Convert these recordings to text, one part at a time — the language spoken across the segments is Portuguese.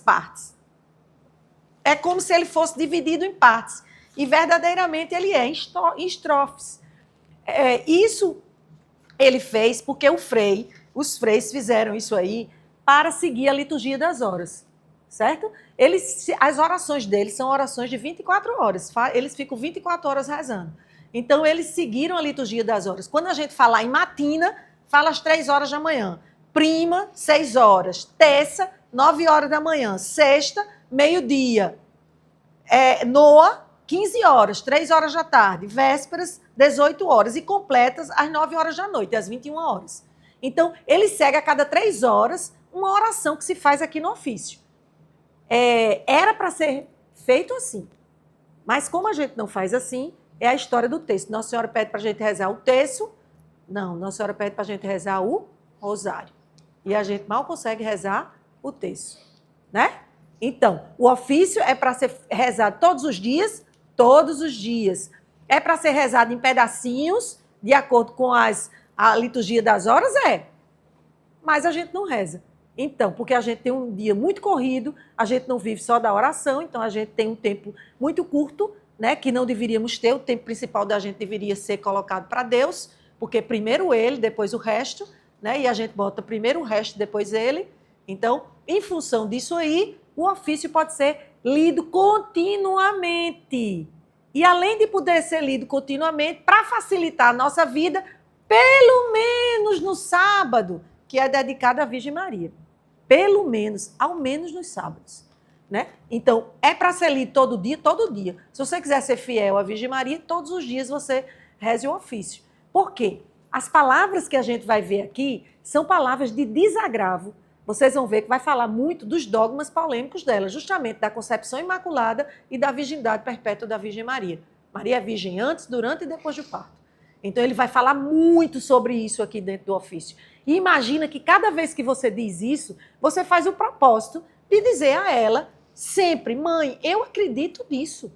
partes. É como se ele fosse dividido em partes. E verdadeiramente ele é em estrofes. Isso ele fez porque os freis fizeram isso aí para seguir a liturgia das horas. Certo? As orações deles são orações de 24 horas. Eles ficam 24 horas rezando. Então, eles seguiram a liturgia das horas. Quando a gente falar em matina, fala às 3 horas da manhã. Prima, 6 horas. Terça, 9 horas da manhã. Sexta, meio-dia. Noa, 15 horas, 3 horas da tarde. Vésperas, 18 horas. E completas às 9 horas da noite, às 21 horas. Então, ele segue a cada 3 horas uma oração que se faz aqui no ofício. Era para ser feito assim. Mas como a gente não faz assim, é a história do texto. Nossa Senhora pede para a gente rezar o terço. Não, Nossa Senhora pede para a gente rezar o rosário. E a gente mal consegue rezar o terço. Né? Então, o ofício é para ser rezado todos os dias? Todos os dias. É para ser rezado em pedacinhos, de acordo com a liturgia das horas? Mas a gente não reza. Então, porque a gente tem um dia muito corrido, a gente não vive só da oração, então a gente tem um tempo muito curto, né, que não deveríamos ter. O tempo principal da gente deveria ser colocado para Deus, porque primeiro ele, depois o resto, né, e a gente bota primeiro o resto, depois ele. Então, em função disso aí, o ofício pode ser lido continuamente. E além de poder ser lido continuamente, para facilitar a nossa vida, pelo menos no sábado, que é dedicado à Virgem Maria. Pelo menos, ao menos nos sábados. Né? Então, é para ser lido todo dia, todo dia. Se você quiser ser fiel à Virgem Maria, todos os dias você reze o ofício. Por quê? As palavras que a gente vai ver aqui são palavras de desagravo. Vocês vão ver que vai falar muito dos dogmas polêmicos dela, justamente da concepção imaculada e da virgindade perpétua da Virgem Maria. Maria é virgem antes, durante e depois do parto. Então, ele vai falar muito sobre isso aqui dentro do ofício. E imagina que cada vez que você diz isso, você faz o propósito de dizer a ela sempre: mãe, eu acredito nisso.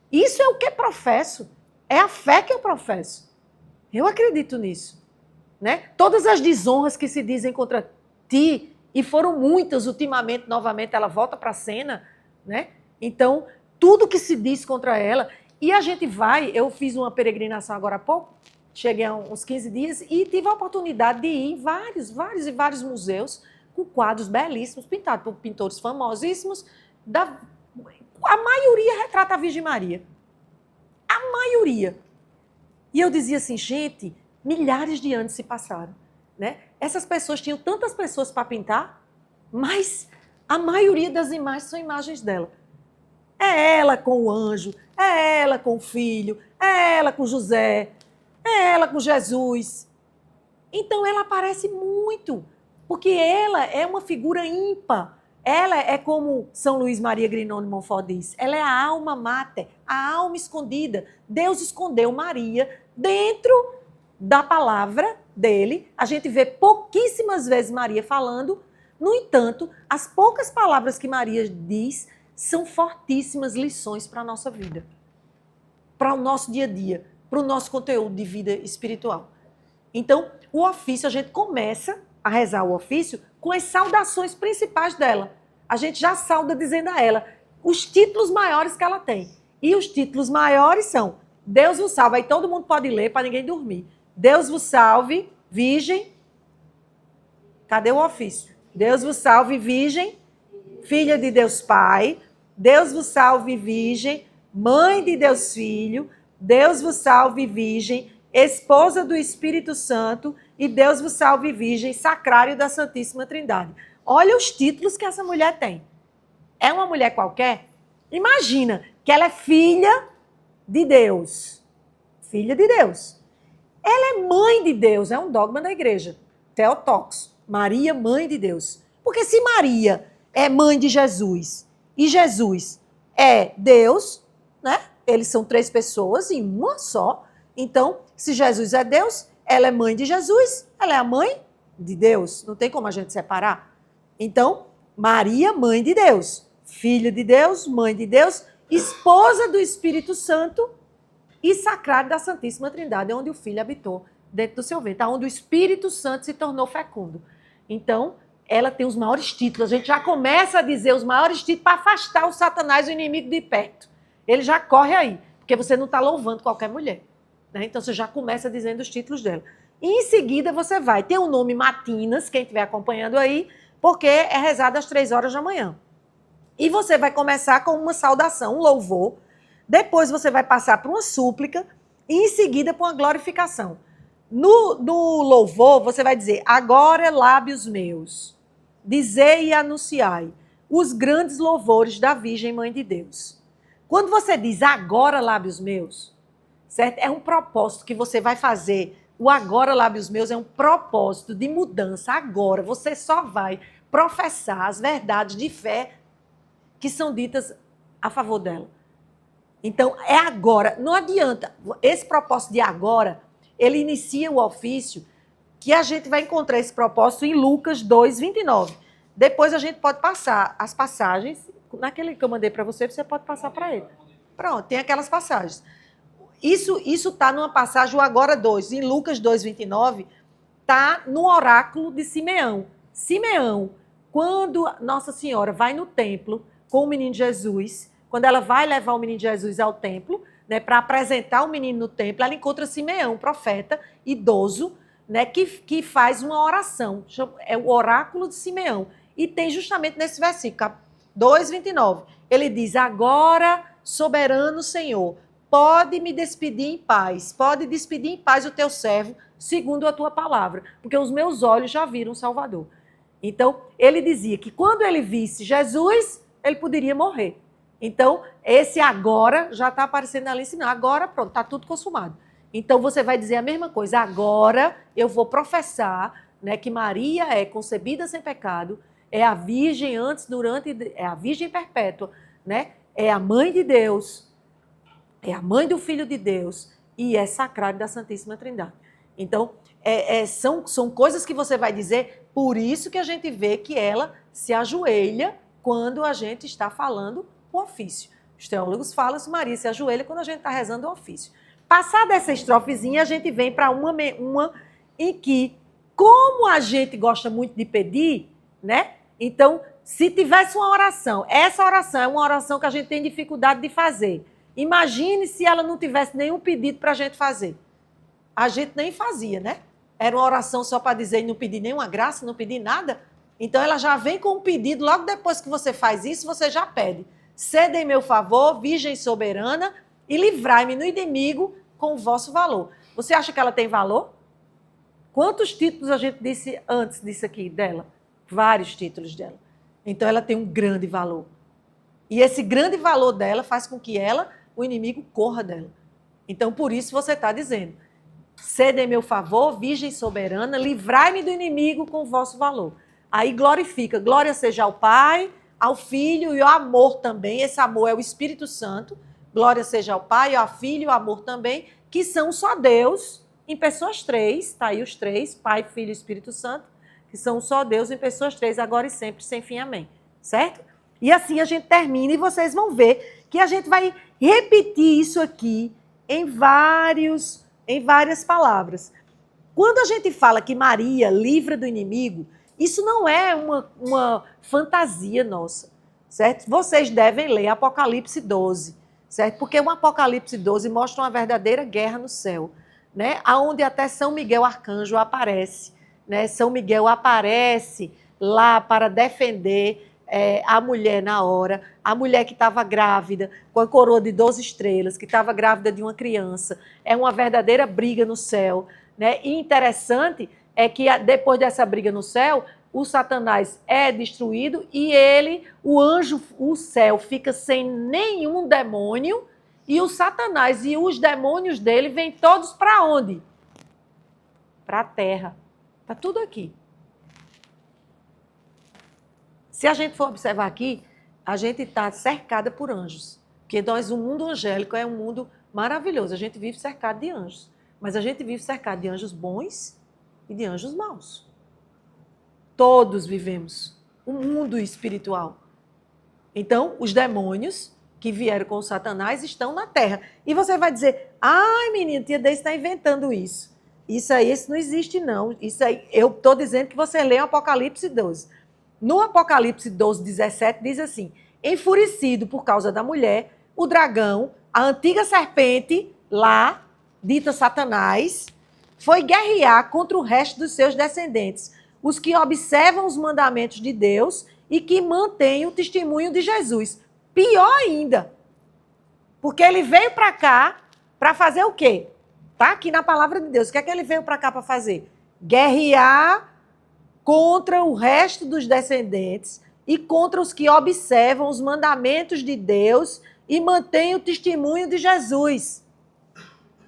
Isso é o que professo. É a fé que eu professo. Eu acredito nisso. Né? Todas as desonras que se dizem contra ti, e foram muitas ultimamente, novamente, ela volta para a cena. Né? Então, tudo que se diz contra ela... E a gente eu fiz uma peregrinação agora há pouco, cheguei há uns 15 dias e tive a oportunidade de ir em vários museus com quadros belíssimos, pintados por pintores famosíssimos. A maioria retrata a Virgem Maria. A maioria. E eu dizia assim, gente, milhares de anos se passaram. Né? Essas pessoas tinham tantas pessoas para pintar, mas a maioria das imagens são imagens dela. É ela com o anjo, é ela com o filho, é ela com José, é ela com Jesus. Então, ela aparece muito, porque ela é uma figura ímpar. Ela é como São Luís Maria Grignon de Montfort diz, ela é a alma mater, a alma escondida. Deus escondeu Maria dentro da palavra dele. A gente vê pouquíssimas vezes Maria falando, no entanto, as poucas palavras que Maria diz são fortíssimas lições para a nossa vida, para o nosso dia a dia, para o nosso conteúdo de vida espiritual. Então, o ofício, a gente começa a rezar o ofício com as saudações principais dela. A gente já sauda dizendo a ela os títulos maiores que ela tem. E os títulos maiores são: Deus vos salve. Aí todo mundo pode ler para ninguém dormir. Deus vos salve, Virgem. Cadê o ofício? Deus vos salve, Virgem, filha de Deus Pai. Deus vos salve, Virgem, mãe de Deus Filho. Deus vos salve, Virgem, esposa do Espírito Santo. E Deus vos salve, Virgem, sacrário da Santíssima Trindade. Olha os títulos que essa mulher tem. É uma mulher qualquer? Imagina que ela é filha de Deus. Filha de Deus. Ela é mãe de Deus, é um dogma da igreja. Teotocos. Maria, mãe de Deus. Porque se Maria é mãe de Jesus e Jesus é Deus, né? Eles são 3 pessoas em uma só. Então, se Jesus é Deus, ela é mãe de Jesus, ela é a mãe de Deus. Não tem como a gente separar. Então, Maria, mãe de Deus, filha de Deus, mãe de Deus, esposa do Espírito Santo e sacrário da Santíssima Trindade, onde o Filho habitou dentro do seu ventre, onde o Espírito Santo se tornou fecundo. Então, ela tem os maiores títulos. A gente já começa a dizer os maiores títulos para afastar o Satanás, o inimigo, de perto. Ele já corre aí, porque você não está louvando qualquer mulher. Né? Então, você já começa dizendo os títulos dela. E, em seguida, você vai ter o nome Matinas, quem estiver acompanhando aí, porque é rezado às 3 horas da manhã. E você vai começar com uma saudação, um louvor. Depois você vai passar por uma súplica e, em seguida, por uma glorificação. No louvor, você vai dizer: agora, lábios meus, dizei e anunciai os grandes louvores da Virgem Mãe de Deus. Quando você diz agora, lábios meus, certo? É um propósito que você vai fazer. O agora, lábios meus, é um propósito de mudança. Agora, você só vai professar as verdades de fé que são ditas a favor dela. Então, é agora. Não adianta. Esse propósito de agora, ele inicia o ofício, que a gente vai encontrar esse propósito em Lucas 2, 29. Depois a gente pode passar as passagens. Naquele que eu mandei para você, você pode passar para ele. Pronto, tem aquelas passagens. Isso está numa passagem, o agora 2, em Lucas 2, 29, está no oráculo de Simeão. Simeão, quando Nossa Senhora vai no templo com o menino Jesus, quando ela vai levar o menino Jesus ao templo, né, para apresentar o menino no templo, ela encontra Simeão, profeta idoso, né, que faz uma oração. É o oráculo de Simeão. E tem justamente nesse versículo, 2:29. Ele diz: agora, soberano Senhor, pode me despedir em paz, pode despedir em paz o teu servo, segundo a tua palavra, porque os meus olhos já viram o Salvador. Então, ele dizia que quando ele visse Jesus, ele poderia morrer. Então, esse agora já está aparecendo ali, assim, não, agora pronto, está tudo consumado. Então, você vai dizer a mesma coisa: agora eu vou professar, né, que Maria é concebida sem pecado, é a Virgem antes, durante, é a Virgem perpétua, né, é a Mãe de Deus, é a Mãe do Filho de Deus e é sacrário da Santíssima Trindade. Então, são coisas que você vai dizer, por isso que a gente vê que ela se ajoelha quando a gente está falando o ofício. Os teólogos falam que Maria se ajoelha quando a gente está rezando o ofício. Passada essa estrofezinha, a gente vem para uma em que, como a gente gosta muito de pedir, né? Então, se tivesse uma oração, essa oração é uma oração que a gente tem dificuldade de fazer. Imagine se ela não tivesse nenhum pedido para a gente fazer. A gente nem fazia, né? Era uma oração só para dizer e não pedir nenhuma graça, não pedir nada. Então, ela já vem com um pedido, logo depois que você faz isso, você já pede: cede em meu favor, Virgem soberana, e livrai-me no inimigo com o vosso valor. Você acha que ela tem valor? Quantos títulos a gente disse antes disso aqui dela? Vários títulos dela. Então, ela tem um grande valor. E esse grande valor dela faz com que o inimigo corra dela. Então, por isso você está dizendo: cede em meu favor, Virgem soberana, livrai-me do inimigo com o vosso valor. Aí glorifica. Glória seja ao Pai, ao Filho e ao amor também. Esse amor é o Espírito Santo. Glória seja ao Pai, ao Filho e ao amor também, que são só Deus em pessoas três. Está aí os três, Pai, Filho e Espírito Santo, que são só Deus em pessoas três, agora e sempre, sem fim, amém. Certo? E assim a gente termina e vocês vão ver que a gente vai repetir isso aqui em várias palavras. Quando a gente fala que Maria livra do inimigo, isso não é uma fantasia nossa, certo? Vocês devem ler Apocalipse 12, certo? Porque o Apocalipse 12 mostra uma verdadeira guerra no céu, né? Onde até São Miguel Arcanjo aparece, né? São Miguel aparece lá para defender a mulher na hora, a mulher que estava grávida, com a coroa de 12 estrelas, que estava grávida de uma criança. É uma verdadeira briga no céu, né? E interessante é que depois dessa briga no céu, o Satanás é destruído e o céu fica sem nenhum demônio e o Satanás e os demônios dele vêm todos para onde? Para a terra. Está tudo aqui. Se a gente for observar aqui, a gente está cercada por anjos. Porque o mundo angélico é um mundo maravilhoso. A gente vive cercado de anjos. Mas a gente vive cercado de anjos bons e de anjos maus. Todos vivemos um mundo espiritual. Então, os demônios que vieram com o Satanás estão na terra. E você vai dizer: ai, menino, tia Deise está inventando isso. Isso não existe, não. Isso aí, eu estou dizendo que você lê o Apocalipse 12. No Apocalipse 12, 17, diz assim: enfurecido por causa da mulher, o dragão, a antiga serpente, lá, dita Satanás, foi guerrear contra o resto dos seus descendentes, os que observam os mandamentos de Deus e que mantêm o testemunho de Jesus. Pior ainda, porque ele veio para cá para fazer o quê? Está aqui na palavra de Deus. O que é que ele veio para cá para fazer? Guerrear contra o resto dos descendentes e contra os que observam os mandamentos de Deus e mantêm o testemunho de Jesus.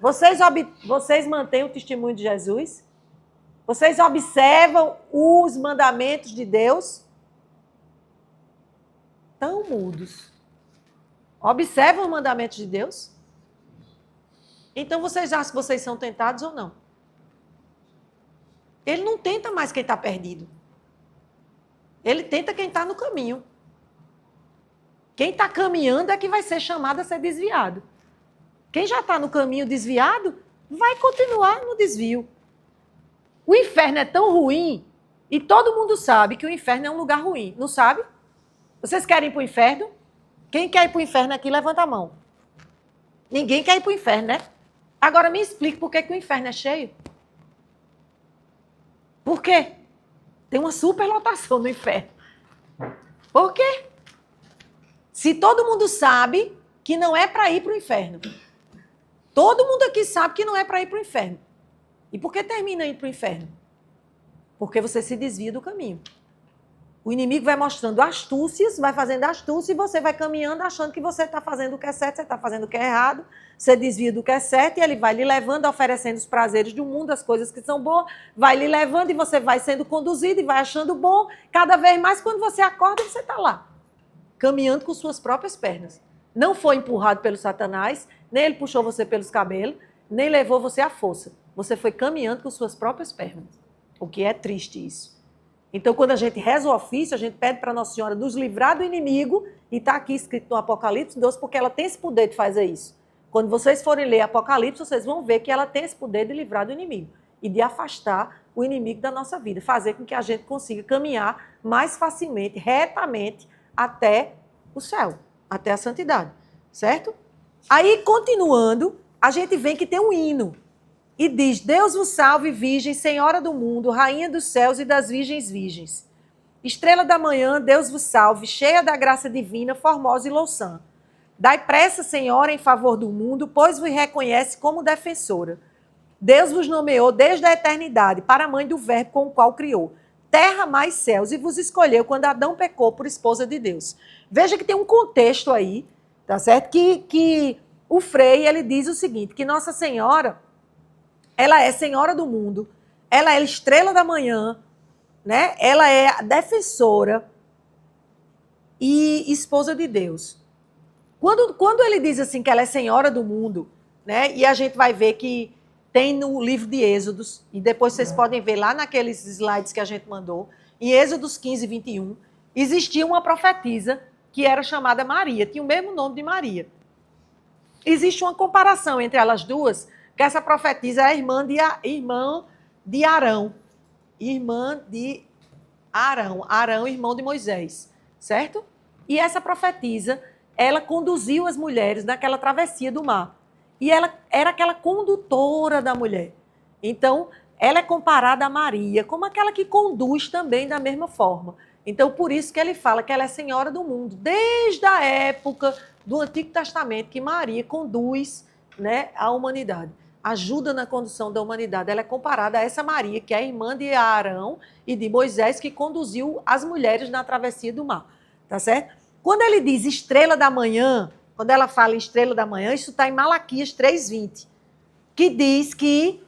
Vocês mantêm o testemunho de Jesus? Vocês observam os mandamentos de Deus? Tão mudos. Observam os mandamentos de Deus? Então vocês acham que vocês são tentados ou não? Ele não tenta mais quem está perdido. Ele tenta quem está no caminho. Quem está caminhando é que vai ser chamado a ser desviado. Quem já está no caminho desviado vai continuar no desvio. O inferno é tão ruim e todo mundo sabe que o inferno é um lugar ruim. Não sabe? Vocês querem ir para o inferno? Quem quer ir para o inferno aqui, levanta a mão. Ninguém quer ir para o inferno, né? Agora me explique por que o inferno é cheio. Por quê? Tem uma superlotação no inferno. Por quê? Se todo mundo sabe que não é para ir para o inferno. Todo mundo aqui sabe que não é para ir para o inferno. E por que termina indo para o inferno? Porque você se desvia do caminho. O inimigo vai mostrando astúcias, vai fazendo astúcia e você vai caminhando achando que você está fazendo o que é certo, você está fazendo o que é errado, você desvia do que é certo e ele vai lhe levando, oferecendo os prazeres do mundo, as coisas que são boas, vai lhe levando e você vai sendo conduzido e vai achando bom. Cada vez mais, quando você acorda, você está lá, caminhando com suas próprias pernas. Não foi empurrado pelo Satanás, nem ele puxou você pelos cabelos, nem levou você à força. Você foi caminhando com suas próprias pernas. O que é triste isso. Então, quando a gente reza o ofício, a gente pede para Nossa Senhora nos livrar do inimigo, e está aqui escrito no Apocalipse 12, porque ela tem esse poder de fazer isso. Quando vocês forem ler Apocalipse, vocês vão ver que ela tem esse poder de livrar do inimigo e de afastar o inimigo da nossa vida, fazer com que a gente consiga caminhar mais facilmente, retamente, até o céu, até a santidade, certo? Aí, continuando, a gente vê que tem um hino. E diz: Deus vos salve, Virgem, Senhora do mundo, Rainha dos céus e das virgens virgens. Estrela da manhã, Deus vos salve, cheia da graça divina, formosa e louçã. Dai pressa, Senhora, em favor do mundo, pois vos reconhece como defensora. Deus vos nomeou desde a eternidade para a mãe do verbo com o qual criou terra mais céus e vos escolheu quando Adão pecou por esposa de Deus. Veja que tem um contexto aí, tá certo? Que o Frei, ele diz o seguinte, que Nossa Senhora, ela é Senhora do mundo, ela é estrela da manhã, né? Ela é a defensora e esposa de Deus. Quando ele diz assim que ela é Senhora do mundo, né? E a gente vai ver que tem no livro de Êxodos, e depois vocês podem ver lá naqueles slides que a gente mandou, em Êxodos 15, 21, existia uma profetisa que era chamada Maria, tinha o mesmo nome de Maria. Existe uma comparação entre elas duas, que essa profetisa é irmã de Arão. Irmã de Arão. Arão, irmão de Moisés. Certo? E essa profetisa, ela conduziu as mulheres naquela travessia do mar. E ela era aquela condutora da mulher. Então, ela é comparada a Maria como aquela que conduz também da mesma forma. Então, por isso que ele fala que ela é Senhora do mundo. Desde a época do Antigo Testamento, que Maria conduz, né, a humanidade. Ajuda na condução da humanidade. Ela é comparada a essa Maria, que é irmã de Arão e de Moisés, que conduziu as mulheres na travessia do mar. Tá certo? Quando ele diz estrela da manhã, quando ela fala em estrela da manhã, isso está em Malaquias 3:20, que diz que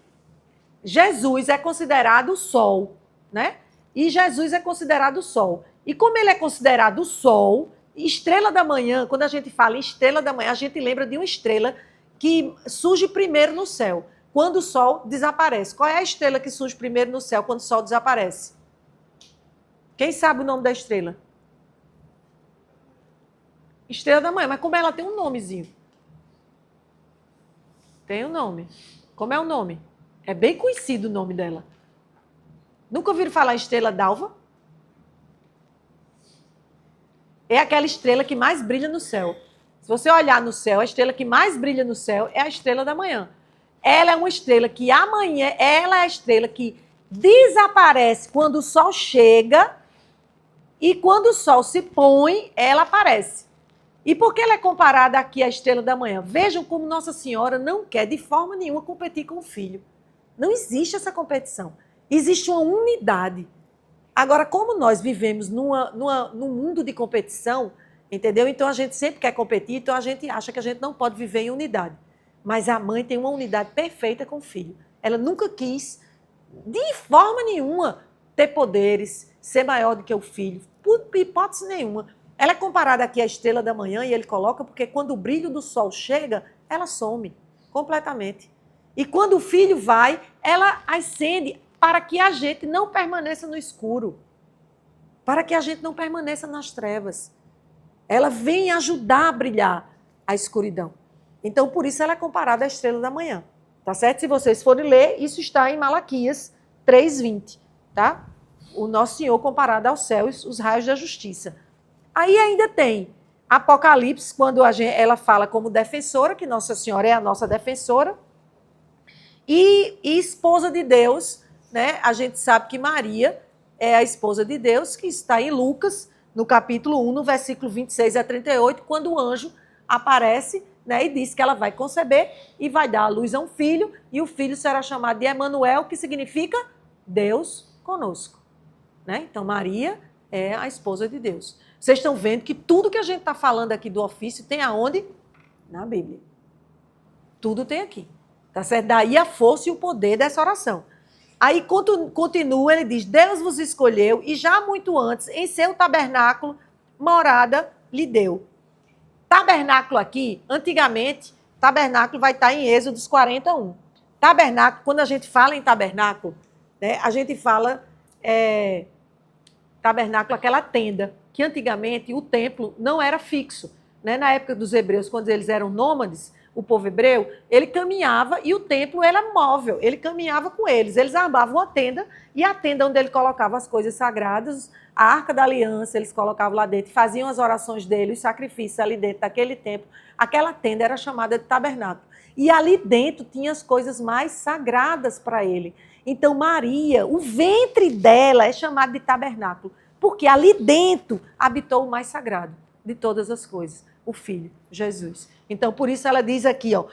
Jesus é considerado o sol, né? E Jesus é considerado o sol. E como ele é considerado o sol, estrela da manhã, quando a gente fala em estrela da manhã, a gente lembra de uma estrela que surge primeiro no céu, quando o sol desaparece. Qual é a estrela que surge primeiro no céu quando o sol desaparece? Quem sabe o nome da estrela? Estrela da manhã, mas como ela tem um nomezinho? Tem um nome. Como é o nome? É bem conhecido o nome dela. Nunca ouviram falar em Estrela d'Alva? é aquela estrela que mais brilha no céu. Se você olhar no céu, a estrela que mais brilha no céu é a estrela da manhã. Ela é uma estrela que amanhã, ela é a estrela que desaparece quando o sol chega e quando o sol se põe, ela aparece. E por que ela é comparada aqui à estrela da manhã? Vejam como Nossa Senhora não quer de forma nenhuma competir com o filho. Não existe essa competição. Existe uma unidade. Agora, como nós vivemos num mundo de competição, entendeu? Então a gente sempre quer competir, então a gente acha que a gente não pode viver em unidade. Mas a mãe tem uma unidade perfeita com o filho. Ela nunca quis, de forma nenhuma, ter poderes, ser maior do que o filho, por hipótese nenhuma. Ela é comparada aqui à estrela da manhã e ele coloca porque quando o brilho do sol chega, ela some completamente. E quando o filho vai, ela acende para que a gente não permaneça no escuro, para que a gente não permaneça nas trevas. Ela vem ajudar a brilhar a escuridão. Então, por isso ela é comparada à estrela da manhã. Tá certo? Se vocês forem ler, isso está em Malaquias 3:20, tá? O Nosso Senhor comparado aos céus, os raios da justiça. Aí ainda tem Apocalipse, quando ela fala como defensora, que Nossa Senhora é a nossa defensora, e esposa de Deus, né? A gente sabe que Maria é a esposa de Deus, que está em Lucas, no capítulo 1, no versículo 26 a 38, quando o anjo aparece, né, e diz que ela vai conceber e vai dar à luz a um filho, e o filho será chamado de Emanuel, que significa Deus conosco. Né? Então, Maria é a esposa de Deus. Vocês estão vendo que tudo que a gente está falando aqui do ofício tem aonde? Na Bíblia. Tudo tem aqui. Tá certo? Daí a força e o poder dessa oração. Aí continua, ele diz, Deus vos escolheu e já muito antes, em seu tabernáculo, morada lhe deu. Tabernáculo aqui, antigamente, tabernáculo vai estar em Êxodos 41. Tabernáculo, quando a gente fala em tabernáculo, né, a gente fala tabernáculo, aquela tenda, que antigamente o templo não era fixo. Né? Na época dos hebreus, quando eles eram nômades, o povo hebreu, ele caminhava e o templo era móvel, ele caminhava com eles. Eles armavam uma tenda e a tenda onde ele colocava as coisas sagradas, a Arca da Aliança, eles colocavam lá dentro, faziam as orações dele, os sacrifícios ali dentro daquele templo. Aquela tenda era chamada de tabernáculo. E ali dentro tinha as coisas mais sagradas para ele. Então Maria, o ventre dela é chamado de tabernáculo, porque ali dentro habitou o mais sagrado de todas as coisas, o Filho, Jesus. Então, por isso ela diz aqui, ó,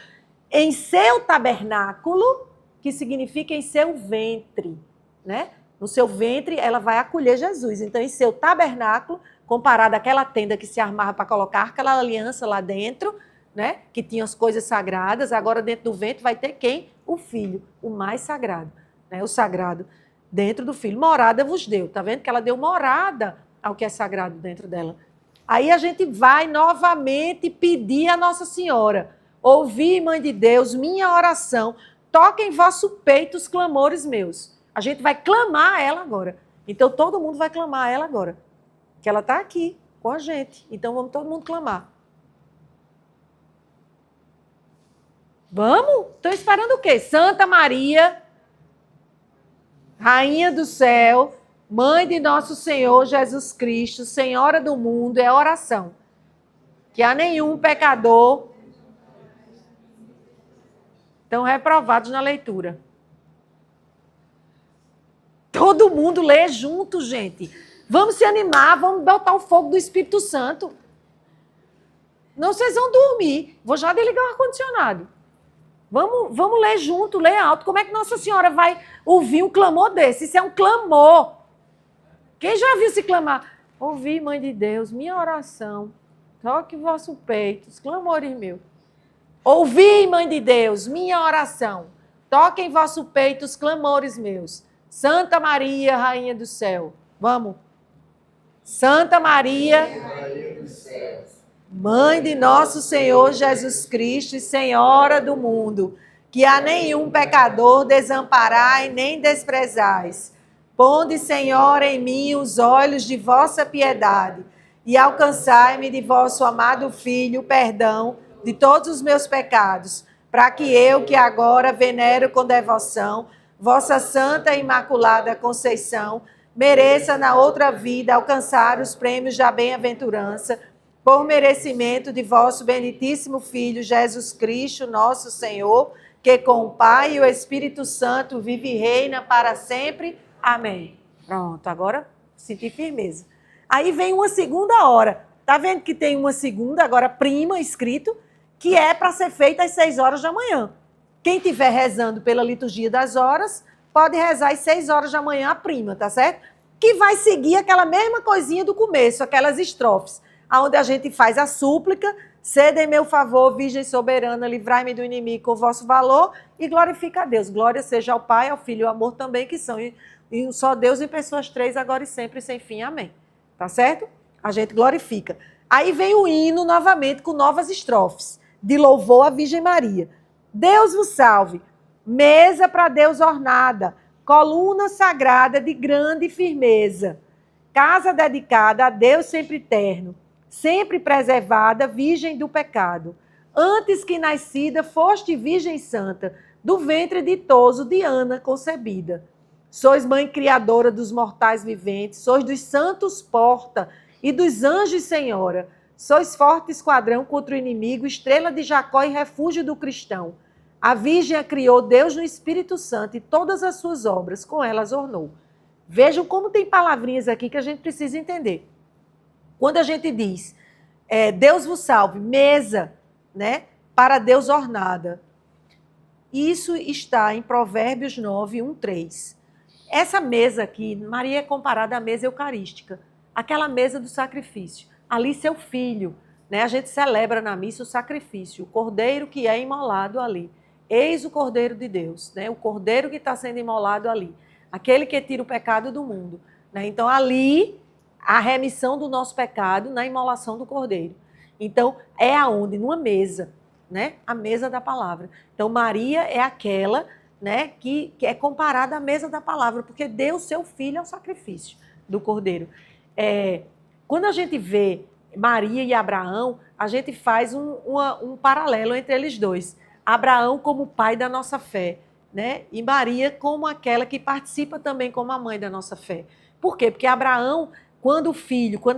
em seu tabernáculo, que significa em seu ventre, né? No seu ventre, ela vai acolher Jesus. Então, em seu tabernáculo, comparado àquela tenda que se armava para colocar aquela aliança lá dentro, né? Que tinha as coisas sagradas, agora dentro do ventre vai ter quem? O Filho, o mais sagrado, né? O sagrado dentro do Filho. Morada vos deu. Tá vendo que ela deu morada ao que é sagrado dentro dela? Aí a gente vai novamente pedir a Nossa Senhora. Ouvi, Mãe de Deus, minha oração. Toque em vosso peito os clamores meus. A gente vai clamar a ela agora. Então todo mundo vai clamar a ela agora. Que ela está aqui com a gente. Então vamos todo mundo clamar. Vamos? Estão esperando o quê? Santa Maria, Rainha do céu, Mãe de nosso Senhor Jesus Cristo, Senhora do mundo, é oração. Que há nenhum pecador estão reprovados na leitura. Todo mundo lê junto, gente. Vamos se animar, vamos botar o fogo do Espírito Santo. Não, vocês vão dormir. Vou já desligar o ar-condicionado. Vamos ler junto, ler alto. Como é que Nossa Senhora vai ouvir um clamor desse? Isso é um clamor. Quem já viu se clamar? Ouvi, Mãe de Deus, minha oração. Toque vosso peito, os clamores meus. Ouvi, Mãe de Deus, minha oração. Toque em vosso peito os clamores meus. Santa Maria, Rainha do céu. Vamos. Santa Maria, Mãe de nosso Senhor Jesus Cristo e Senhora do mundo, que a nenhum pecador desamparai nem desprezais. Ponde, Senhor, em mim os olhos de vossa piedade e alcançai-me de vosso amado Filho o perdão de todos os meus pecados, para que eu, que agora venero com devoção vossa Santa e Imaculada Conceição, mereça na outra vida alcançar os prêmios da bem-aventurança, por merecimento de vosso benditíssimo Filho, Jesus Cristo, nosso Senhor, que com o Pai e o Espírito Santo vive e reina para sempre. Amém. Pronto, agora senti firmeza. Aí vem uma segunda hora. Tá vendo que tem uma segunda, agora prima, escrito, que é para ser feita às 6 horas da manhã. Quem estiver rezando pela liturgia das horas, pode rezar às 6 horas da manhã a prima, tá certo? Que vai seguir aquela mesma coisinha do começo, aquelas estrofes, onde a gente faz a súplica, sede em meu favor, Virgem soberana, livrai-me do inimigo com o vosso valor, e glorifica a Deus. Glória seja ao Pai, ao Filho e ao amor também, que são e um só Deus em pessoas três, agora e sempre, sem fim. Amém. Tá certo? A gente glorifica. Aí vem o hino novamente com novas estrofes de louvor à Virgem Maria. Deus vos salve, mesa para Deus ornada, coluna sagrada de grande firmeza, casa dedicada a Deus sempre eterno, sempre preservada, virgem do pecado. Antes que nascida, foste virgem santa, do ventre ditoso de Ana concebida. Sois mãe criadora dos mortais viventes, sois dos santos porta e dos anjos senhora. Sois forte esquadrão contra o inimigo, estrela de Jacó e refúgio do cristão. A Virgem a criou Deus no Espírito Santo e todas as suas obras com elas ornou. Vejam como tem palavrinhas aqui que a gente precisa entender. Quando a gente diz, Deus vos salve, mesa, né, para Deus ornada. Isso está em Provérbios 9, 1, 3. Essa mesa aqui, Maria é comparada à mesa eucarística, aquela mesa do sacrifício. Ali seu filho, né? A gente celebra na missa o sacrifício, o cordeiro que é imolado ali. Eis o Cordeiro de Deus, né? O cordeiro que está sendo imolado ali, aquele que tira o pecado do mundo, né? Então ali a remissão do nosso pecado na imolação do cordeiro. Então é aonde? Numa mesa, né? A mesa da palavra. Então Maria é aquela, né, que é comparada à mesa da palavra, porque deu seu filho ao sacrifício do cordeiro. Quando a gente vê Maria e Abraão, a gente faz um paralelo entre eles dois. Abraão como pai da nossa fé, né? E Maria como aquela que participa também como a mãe da nossa fé. Por quê? Porque Abraão, quando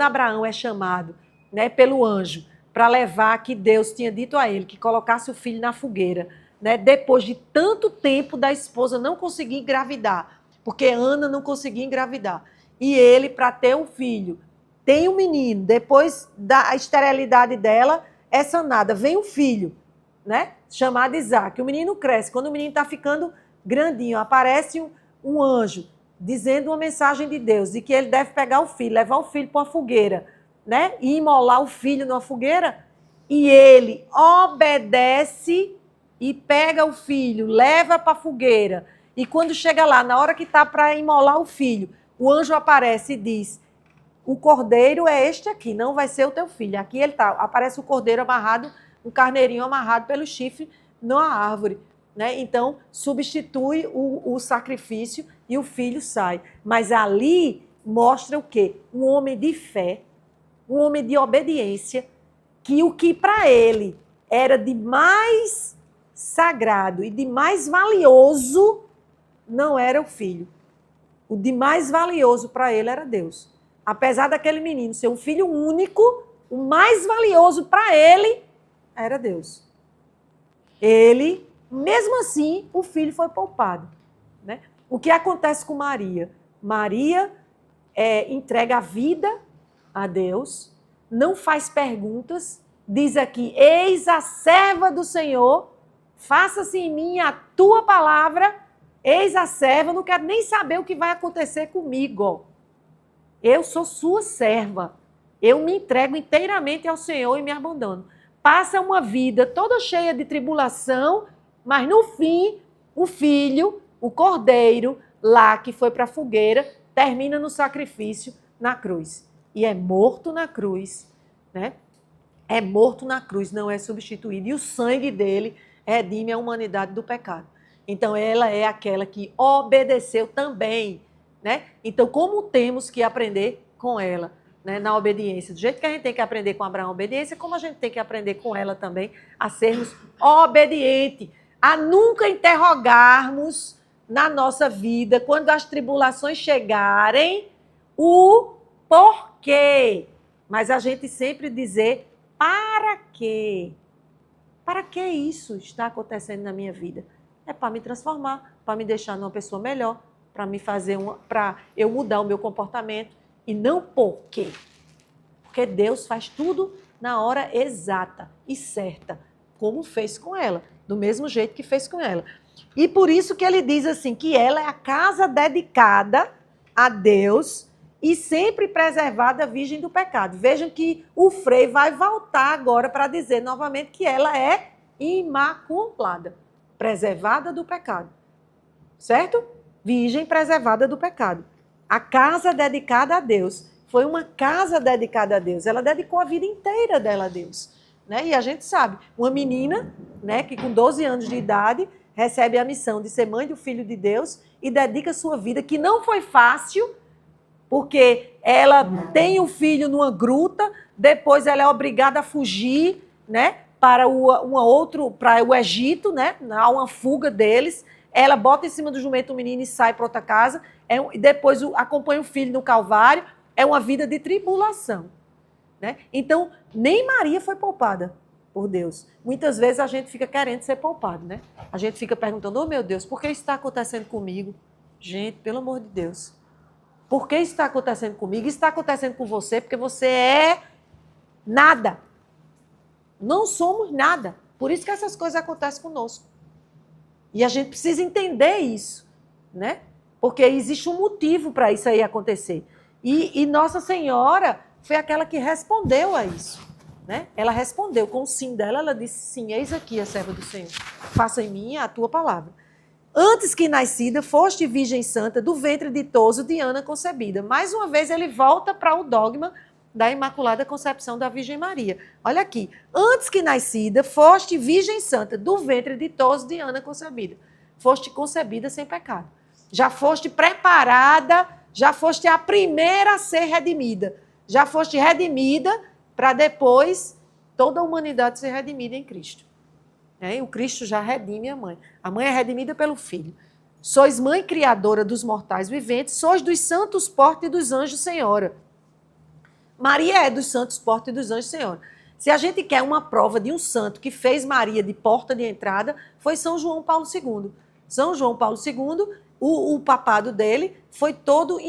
Abraão é chamado, né, pelo anjo para levar, que Deus tinha dito a ele que colocasse o filho na fogueira, né, depois de tanto tempo da esposa não conseguir engravidar, porque Ana não conseguia engravidar. E ele, para ter um filho, tem um menino, depois da esterilidade dela é sanada, vem um filho, né, chamado Isaac. O menino cresce. Quando o menino está ficando grandinho, aparece um anjo dizendo uma mensagem de Deus, e que ele deve pegar o filho, levar o filho para uma fogueira, né, e imolar o filho numa fogueira. E ele obedece e pega o filho, leva para a fogueira. E quando chega lá, na hora que está para imolar o filho, o anjo aparece e diz: o cordeiro é este aqui, não vai ser o teu filho. Aqui ele está, aparece o cordeiro amarrado, um carneirinho amarrado pelo chifre na árvore, né? Então, substitui o sacrifício e o filho sai. Mas ali mostra o quê? Um homem de fé, um homem de obediência, que o que para ele era de mais sagrado e de mais valioso não era o filho. O de mais valioso para ele era Deus. Apesar daquele menino ser um filho único, o mais valioso para ele era Deus. Ele, mesmo assim, o filho foi poupado, né? O que acontece com Maria? Maria entrega a vida a Deus, não faz perguntas, diz aqui: eis a serva do Senhor, faça-se em mim a tua palavra, eis a serva, não quero nem saber o que vai acontecer comigo. Eu sou sua serva, eu me entrego inteiramente ao Senhor e me abandono. Passa uma vida toda cheia de tribulação, mas no fim, o filho, o cordeiro, lá que foi para a fogueira, termina no sacrifício na cruz. E é morto na cruz, né? É morto na cruz, não é substituído. E o sangue dele redime a humanidade do pecado. Então, ela é aquela que obedeceu também, né? Então, como temos que aprender com ela, né, na obediência? Do jeito que a gente tem que aprender com Abraão a obediência, como a gente tem que aprender com ela também a sermos obedientes, a nunca interrogarmos, na nossa vida, quando as tribulações chegarem, o porquê. Mas a gente sempre dizer para quê? Para que isso está acontecendo na minha vida? É para me transformar, para me deixar uma pessoa melhor, para eu mudar o meu comportamento e não por quê. Porque Deus faz tudo na hora exata e certa, como fez com ela, do mesmo jeito que fez com ela. E por isso que ele diz assim, que ela é a casa dedicada a Deus e sempre preservada virgem do pecado. Vejam que o Frei vai voltar agora para dizer novamente que ela é imaculada, preservada do pecado. Certo? Virgem preservada do pecado. A casa dedicada a Deus. Foi uma casa dedicada a Deus. Ela dedicou a vida inteira dela a Deus. Né? E a gente sabe, uma menina, né, que com 12 anos de idade recebe a missão de ser mãe do Filho de Deus e dedica sua vida, que não foi fácil, porque ela tem um filho numa gruta, depois ela é obrigada a fugir, né, para o Egito, né, há uma fuga deles. Ela bota em cima do jumento o menino e sai para outra casa, e depois acompanha o filho no Calvário. É uma vida de tribulação. Né? Então, nem Maria foi poupada por Deus. Muitas vezes a gente fica querendo ser poupado, né? A gente fica perguntando, oh meu Deus, por que isso está acontecendo comigo? Gente, pelo amor de Deus. Por que isso está acontecendo comigo? Isso está acontecendo com você porque você é nada. Não somos nada. Por isso que essas coisas acontecem conosco. E a gente precisa entender isso, né? Porque existe um motivo para isso aí acontecer. E Nossa Senhora foi aquela que respondeu a isso. Né? Ela respondeu com o sim dela, ela disse, sim, eis aqui a serva do Senhor. Faça em mim a tua palavra. Antes que nascida, foste virgem santa, do ventre ditoso de Ana concebida. Mais uma vez ele volta para o dogma da Imaculada Concepção da Virgem Maria. Olha aqui. Antes que nascida, foste virgem santa, do ventre ditoso de Ana concebida. Foste concebida sem pecado. Já foste preparada, já foste a primeira a ser redimida. Já foste redimida para depois toda a humanidade ser redimida em Cristo. O Cristo já redime a mãe. A mãe é redimida pelo Filho. Sois mãe criadora dos mortais viventes, sois dos santos porta e dos anjos senhora. Maria é dos santos porta e dos anjos senhora. Se a gente quer uma prova de um santo que fez Maria de porta de entrada, foi São João Paulo II. São João Paulo II, o papado dele foi todo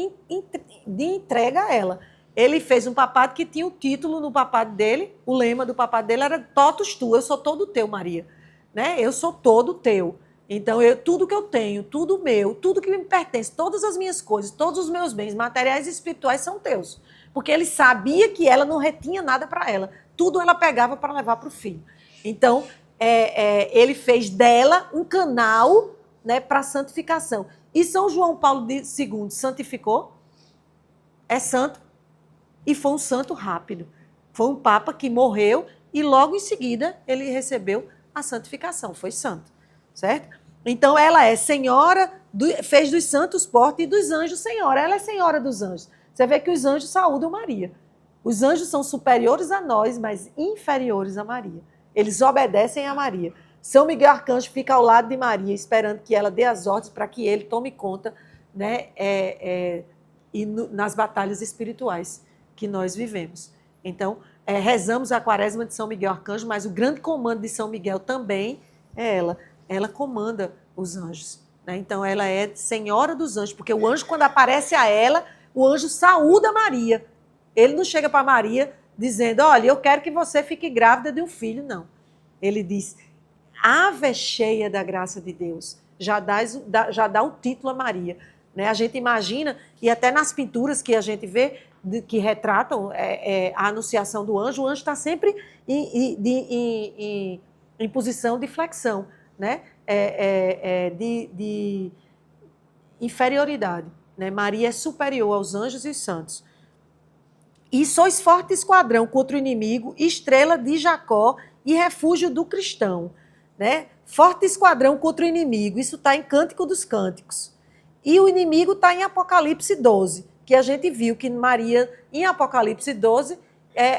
de entrega a ela. Ele fez um papado que tinha o título no papado dele, o lema do papado dele era totus tu, eu sou todo teu, Maria. Né? Eu sou todo teu. Então, tudo que eu tenho, tudo meu, tudo que me pertence, todas as minhas coisas, todos os meus bens materiais e espirituais são teus. Porque ele sabia que ela não retinha nada para ela. Tudo ela pegava para levar para o filho. Então, ele fez dela um canal, né, para santificação. E São João Paulo II santificou? É santo. E foi um santo rápido. Foi um papa que morreu e logo em seguida ele recebeu a santificação. Foi santo, certo? Então ela é senhora, fez dos santos porta e dos anjos senhora. Ela é senhora dos anjos. Você vê que os anjos saúdam Maria. Os anjos são superiores a nós, mas inferiores a Maria. Eles obedecem a Maria. São Miguel Arcanjo fica ao lado de Maria, esperando que ela dê as ordens para que ele tome conta, né, nas batalhas espirituais que nós vivemos. Então, rezamos a quaresma de São Miguel Arcanjo, mas o grande comando de São Miguel também é ela. Ela comanda os anjos. Né? Então, ela é senhora dos anjos, porque o anjo, quando aparece a ela, o anjo saúda Maria. Ele não chega para Maria dizendo, olha, eu quero que você fique grávida de um filho, não. Ele diz, ave cheia da graça de Deus, já dá o título a Maria. Né? A gente imagina, e até nas pinturas que a gente vê, que retratam a anunciação do anjo, o anjo está sempre em posição de flexão, né? De inferioridade. Né? Maria é superior aos anjos e os santos. E sois forte esquadrão contra o inimigo, estrela de Jacó e refúgio do cristão. Né? Forte esquadrão contra o inimigo, isso está em Cântico dos Cânticos. E o inimigo está em Apocalipse 12, que a gente viu que Maria, em Apocalipse 12,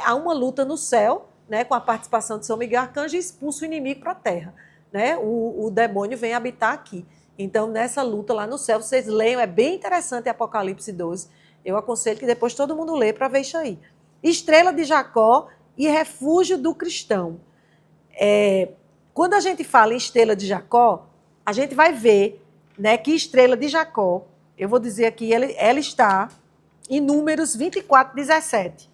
há uma luta no céu, né, com a participação de São Miguel Arcanjo, e expulsa o inimigo para a terra. Né? O demônio vem habitar aqui. Então, nessa luta lá no céu, vocês leiam, é bem interessante Apocalipse 12. Eu aconselho que depois todo mundo lê para ver isso aí. Estrela de Jacó e refúgio do cristão. Quando a gente fala em estrela de Jacó, a gente vai ver, né, que estrela de Jacó, eu vou dizer aqui, ela está em Números 24, 17.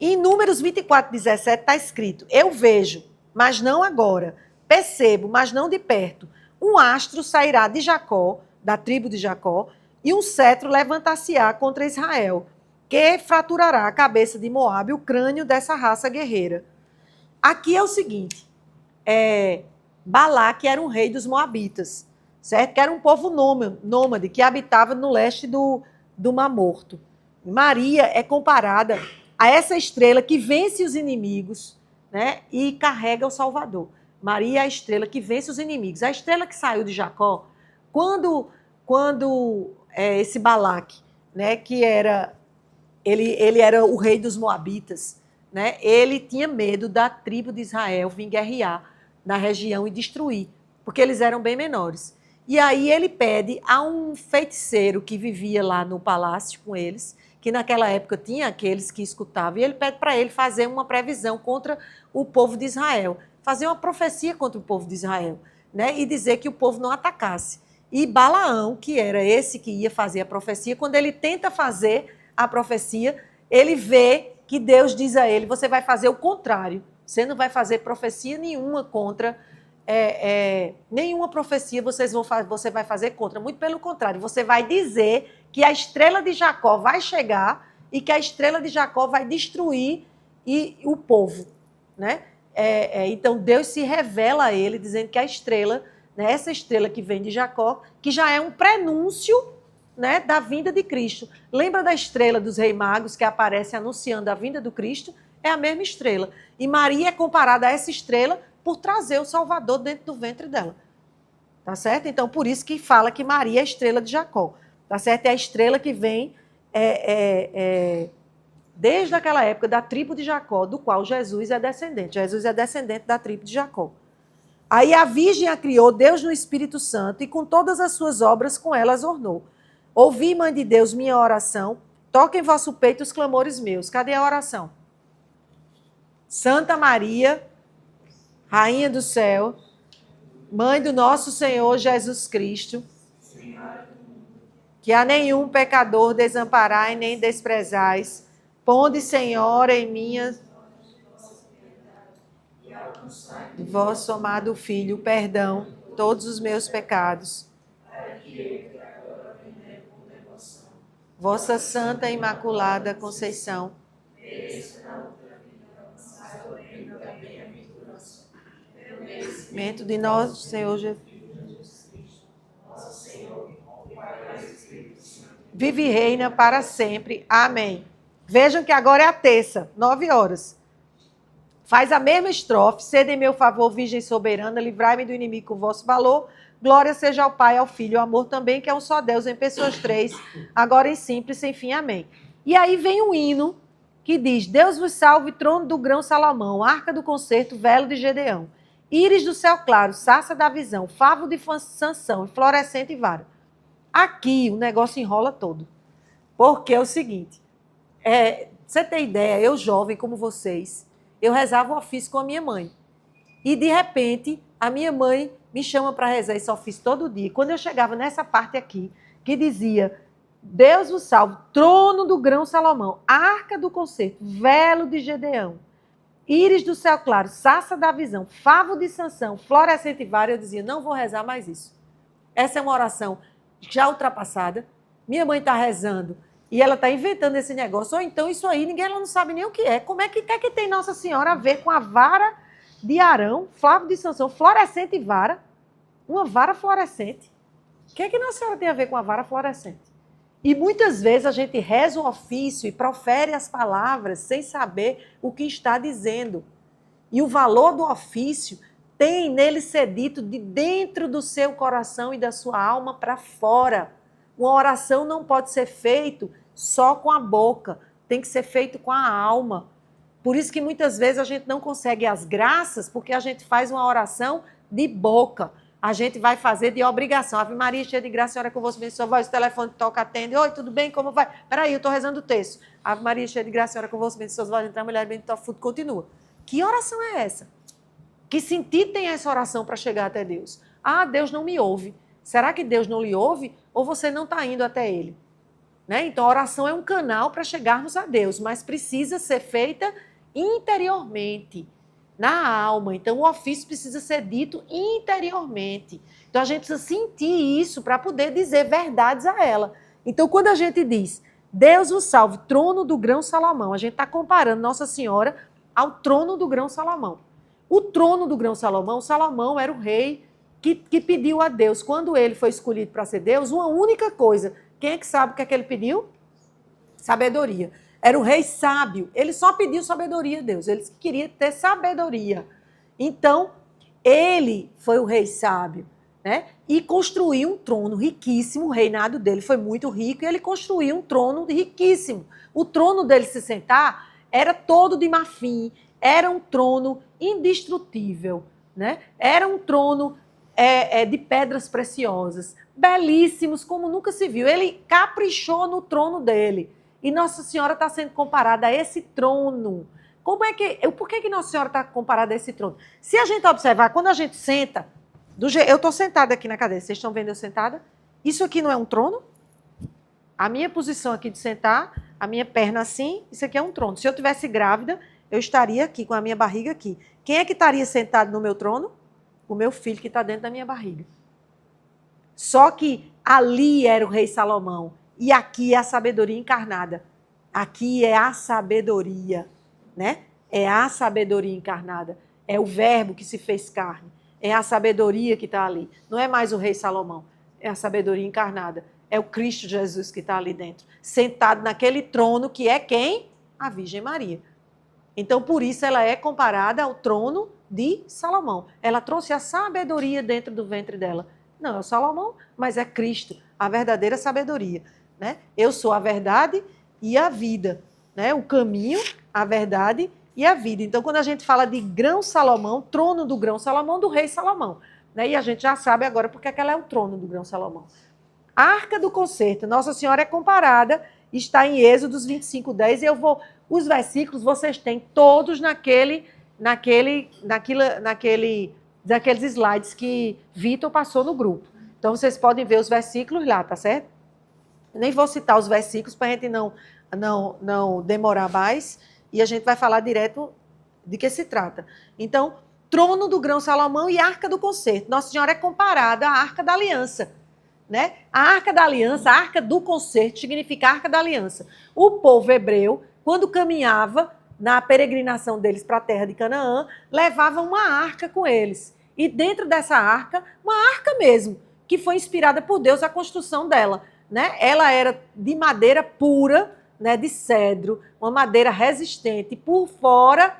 Em Números 24, 17 está escrito: eu vejo, mas não agora, percebo, mas não de perto. Um astro sairá de Jacó, da tribo de Jacó, e um cetro levantar-se-á contra Israel, que fraturará a cabeça de Moabe, o crânio dessa raça guerreira. Aqui é o seguinte, Balaque era um rei dos Moabitas, certo? Que era um povo nômade que habitava no leste do Mar Morto. Maria é comparada a essa estrela que vence os inimigos, né, e carrega o Salvador. Maria é a estrela que vence os inimigos. A estrela que saiu de Jacó, quando esse Balaque, né, que era ele era o rei dos Moabitas, né, ele tinha medo da tribo de Israel vir guerrear na região e destruir, porque eles eram bem menores. E aí ele pede a um feiticeiro que vivia lá no palácio com eles, que naquela época tinha aqueles que escutavam, e ele pede para ele fazer uma previsão contra o povo de Israel, fazer uma profecia contra o povo de Israel, né, e dizer que o povo não atacasse. E Balaão, que era esse que ia fazer a profecia, quando ele tenta fazer a profecia, ele vê que Deus diz a ele: você vai fazer o contrário, você não vai fazer profecia nenhuma contra, nenhuma profecia você vai fazer contra, muito pelo contrário, você vai dizer que a estrela de Jacó vai chegar e que a estrela de Jacó vai destruir o povo, né? Então Deus se revela a ele dizendo que a estrela, né, essa estrela que vem de Jacó, que já é um prenúncio, né, da vinda de Cristo. Lembra da estrela dos Reis Magos que aparece anunciando a vinda do Cristo? É a mesma estrela. E Maria é comparada a essa estrela por trazer o Salvador dentro do ventre dela. Tá certo? Então, por isso que fala que Maria é a estrela de Jacó. Tá certo? É a estrela que vem desde aquela época da tribo de Jacó, do qual Jesus é descendente. Jesus é descendente da tribo de Jacó. Aí a Virgem a criou, Deus no Espírito Santo, e com todas as suas obras com ela as ornou. Ouvi, Mãe de Deus, minha oração, toque em vosso peito os clamores meus. Cadê a oração? Santa Maria, Rainha do céu, Mãe do nosso Senhor Jesus Cristo, que a nenhum pecador desamparai nem desprezais, ponde, Senhora, em minha de vosso amado Filho, perdão, todos os meus pecados. Vossa Santa e Imaculada Conceição, de nosso Senhor Jesus, vive e reina para sempre. Amém. Vejam que agora é a terça, 9 horas. Faz a mesma estrofe: sede em meu favor, Virgem soberana, livrai-me do inimigo com vosso valor. Glória seja ao Pai, ao Filho e ao amor também, que é um só Deus em pessoas três, agora em simples, sem fim. Amém. E aí vem um hino que diz: Deus vos salve, trono do grão Salomão, arca do concerto, velo de Gedeão, íris do céu claro, sarça da visão, favo de Sansão, florescente vara. Aqui o negócio enrola todo. Porque é o seguinte, você tem ideia, eu jovem como vocês, eu rezava o ofício com a minha mãe. E, de repente, a minha mãe me chama para rezar esse ofício todo dia. Quando eu chegava nessa parte aqui, que dizia: Deus vos salve, trono do grão Salomão, arca do concerto, velo de Gedeão, íris do céu claro, sarça da visão, favo de Sansão, florescente vara, eu dizia: não vou rezar mais isso. Essa é uma oração já ultrapassada. Minha mãe está rezando e ela está inventando esse negócio. Ou então isso aí, ela não sabe nem o que é. Como é que tem Nossa Senhora a ver com a vara de Arão, Flávio de Sansão, florescente vara? Uma vara florescente. O que Nossa Senhora tem a ver com a vara florescente? E muitas vezes a gente reza o ofício e profere as palavras sem saber o que está dizendo. E o valor do ofício tem nele ser dito de dentro do seu coração e da sua alma para fora. Uma oração não pode ser feita só com a boca, tem que ser feito com a alma. Por isso que muitas vezes a gente não consegue as graças, porque a gente faz uma oração de boca. A gente vai fazer de obrigação. Ave Maria, cheia de graça, a senhora é convosco, bendita sois vós, o telefone toca, atende. Oi, tudo bem? Como vai? Peraí, eu estou rezando o texto. Ave Maria, cheia de graça, a senhora é convosco, bendita sois vós, entre a mulher, bendito o fruto, continua. Que oração é essa? Que sentido tem essa oração para chegar até Deus? Ah, Deus não me ouve. Será que Deus não lhe ouve? Ou você não está indo até Ele? Né? Então, a oração é um canal para chegarmos a Deus, mas precisa ser feita interiormente, na alma. Então, o ofício precisa ser dito interiormente. Então, a gente precisa sentir isso para poder dizer verdades a ela. Então, quando a gente diz, Deus o salve, trono do grão Salomão, a gente está comparando Nossa Senhora ao trono do grão Salomão. O trono do grão Salomão, Salomão era o rei que pediu a Deus, quando ele foi escolhido para ser Deus, uma única coisa. Quem é que sabe o que é que ele pediu? Sabedoria. Era o rei sábio. Ele só pediu sabedoria a Deus. Ele queria ter sabedoria. Então, ele foi o rei sábio, né? E construiu um trono riquíssimo. O reinado dele foi muito rico e ele construiu um trono riquíssimo. O trono dele se sentar era todo de marfim. Era um trono indestrutível, né? Era um trono de pedras preciosas, belíssimos, como nunca se viu. Ele caprichou no trono dele. E Nossa Senhora está sendo comparada a esse trono. Por que Nossa Senhora está comparada a esse trono? Se a gente observar, quando a gente senta, eu estou sentada aqui na cadeira, vocês estão vendo eu sentada? Isso aqui não é um trono? A minha posição aqui de sentar, a minha perna assim, isso aqui é um trono. Se eu tivesse grávida, eu estaria aqui, com a minha barriga aqui. Quem é que estaria sentado no meu trono? O meu filho que está dentro da minha barriga. Só que ali era o rei Salomão. E aqui é a sabedoria encarnada. Aqui é a sabedoria, né? É a sabedoria encarnada. É o verbo que se fez carne. É a sabedoria que está ali. Não é mais o rei Salomão. É a sabedoria encarnada. É o Cristo Jesus que está ali dentro. Sentado naquele trono que é quem? A Virgem Maria. Então, por isso, ela é comparada ao trono de Salomão. Ela trouxe a sabedoria dentro do ventre dela. Não é o Salomão, mas é Cristo, a verdadeira sabedoria. Né? Eu sou a verdade e a vida. Né? O caminho, a verdade e a vida. Então, quando a gente fala de grão Salomão, trono do grão Salomão, do rei Salomão. Né? E a gente já sabe agora porque ela é o trono do grão Salomão. A Arca do Concerto, Nossa Senhora é comparada, está em Êxodos 25:10, e eu vou... Os versículos vocês têm todos naqueles slides que Vitor passou no grupo. Então, vocês podem ver os versículos lá, tá certo? Nem vou citar os versículos para a gente não demorar mais, e a gente vai falar direto de que se trata. Então, trono do grão Salomão e Arca do Concerto. Nossa Senhora é comparada à Arca da Aliança. Né? A Arca da Aliança, a Arca do Concerto, significa Arca da Aliança. O povo hebreu, quando caminhava na peregrinação deles para a terra de Canaã, levava uma arca com eles. E dentro dessa arca, uma arca mesmo, que foi inspirada por Deus a construção dela. Né? Ela era de madeira pura, né, de cedro, uma madeira resistente, por fora,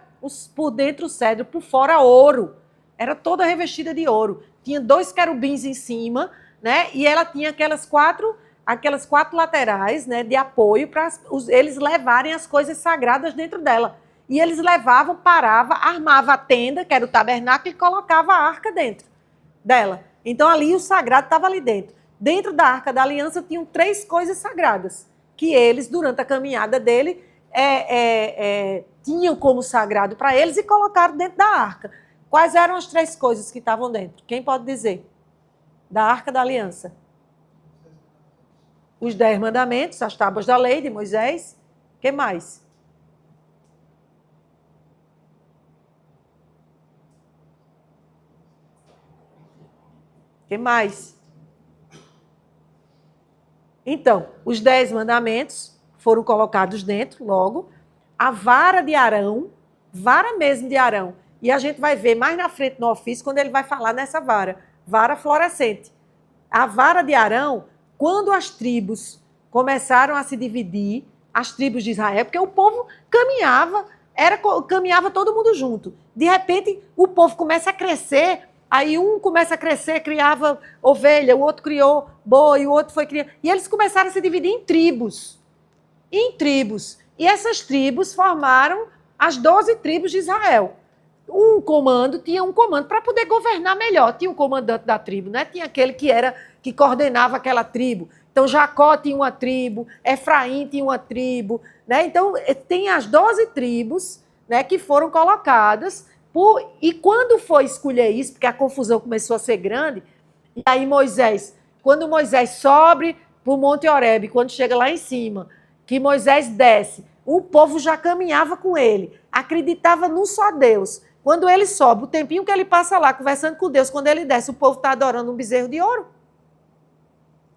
por dentro o cedro, por fora ouro. Era toda revestida de ouro. Tinha 2 querubins em cima, né? E ela tinha aquelas quatro laterais, né, de apoio para eles levarem as coisas sagradas dentro dela. E eles levavam, paravam, armavam a tenda, que era o tabernáculo, e colocavam a arca dentro dela. Então ali o sagrado estava ali dentro. Dentro da Arca da Aliança tinham 3 coisas sagradas, que eles, durante a caminhada dele, tinham como sagrado para eles e colocaram dentro da arca. Quais eram as 3 coisas que estavam dentro? Quem pode dizer? Da Arca da Aliança. Os 10 mandamentos, as tábuas da lei de Moisés. O que mais? O que mais? Então, os 10 mandamentos foram colocados dentro, logo. A vara de Arão, vara mesmo de Arão. E a gente vai ver mais na frente no ofício, quando ele vai falar nessa vara florescente. A vara de Arão, quando as tribos começaram a se dividir, as tribos de Israel, porque o povo caminhava todo mundo junto. De repente, o povo começa a crescer, aí um começa a crescer, criava ovelha, o outro criou boi, o outro foi criar. E eles começaram a se dividir em tribos. E essas tribos formaram as 12 tribos de Israel. tinha um comando para poder governar melhor. Tinha um comandante da tribo, né? Tinha aquele que coordenava aquela tribo. Então, Jacó tinha uma tribo, Efraim tinha uma tribo, né? Então, tem as 12 tribos, né, que foram colocadas. E quando foi escolher isso, porque a confusão começou a ser grande, e aí quando Moisés sobe para o Monte Horebe, quando chega lá em cima, que Moisés desce, o povo já caminhava com ele, acreditava num só Deus. Quando ele sobe, o tempinho que ele passa lá conversando com Deus, quando ele desce, o povo está adorando um bezerro de ouro.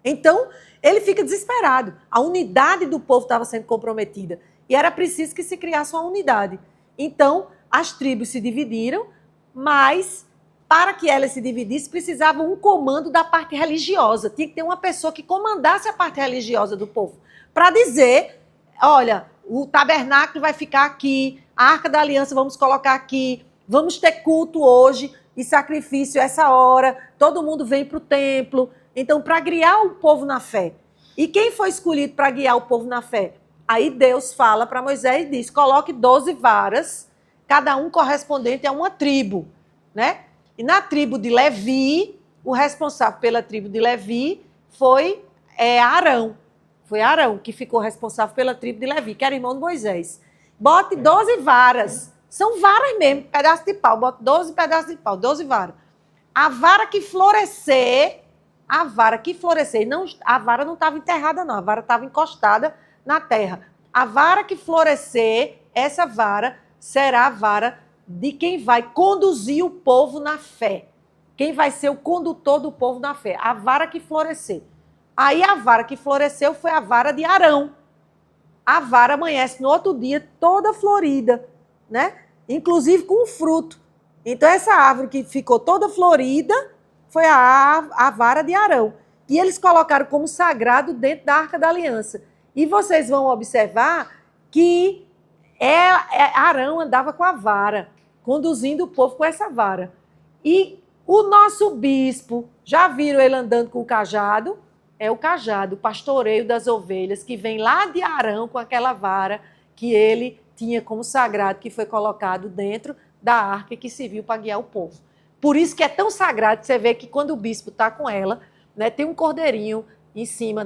Então, ele fica desesperado. A unidade do povo estava sendo comprometida. E era preciso que se criasse uma unidade. Então, as tribos se dividiram, mas para que elas se dividissem, precisava um comando da parte religiosa. Tinha que ter uma pessoa que comandasse a parte religiosa do povo. Para dizer, olha, o tabernáculo vai ficar aqui, a Arca da Aliança vamos colocar aqui, vamos ter culto hoje e sacrifício essa hora, todo mundo vem para o templo. Então, para guiar o povo na fé. E quem foi escolhido para guiar o povo na fé? Aí Deus fala para Moisés e diz, coloque 12 varas, cada um correspondente a uma tribo, né? E na tribo de Levi, o responsável pela tribo de Levi foi Arão. Foi Arão que ficou responsável pela tribo de Levi, que era irmão de Moisés. Bote 12 varas. São varas mesmo, pedaço de pau. Bote 12 pedaços de pau, 12 varas. A vara que florescer, não, a vara não estava enterrada, não. A vara estava encostada na terra. A vara que florescer, essa vara será a vara de quem vai conduzir o povo na fé. Quem vai ser o condutor do povo na fé. A vara que florescer. Aí a vara que floresceu foi a vara de Arão. A vara amanhece no outro dia toda florida, né? Inclusive com um fruto. Então essa árvore que ficou toda florida foi a vara de Arão. E eles colocaram como sagrado dentro da Arca da Aliança. E vocês vão observar que Arão andava com a vara, conduzindo o povo com essa vara. E o nosso bispo, já viram ele andando com o cajado? É o cajado, o pastoreio das ovelhas, que vem lá de Arão com aquela vara que ele tinha como sagrado, que foi colocado dentro da arca que serviu para guiar o povo. Por isso que é tão sagrado que você vê que quando o bispo está com ela, né, tem um cordeirinho em cima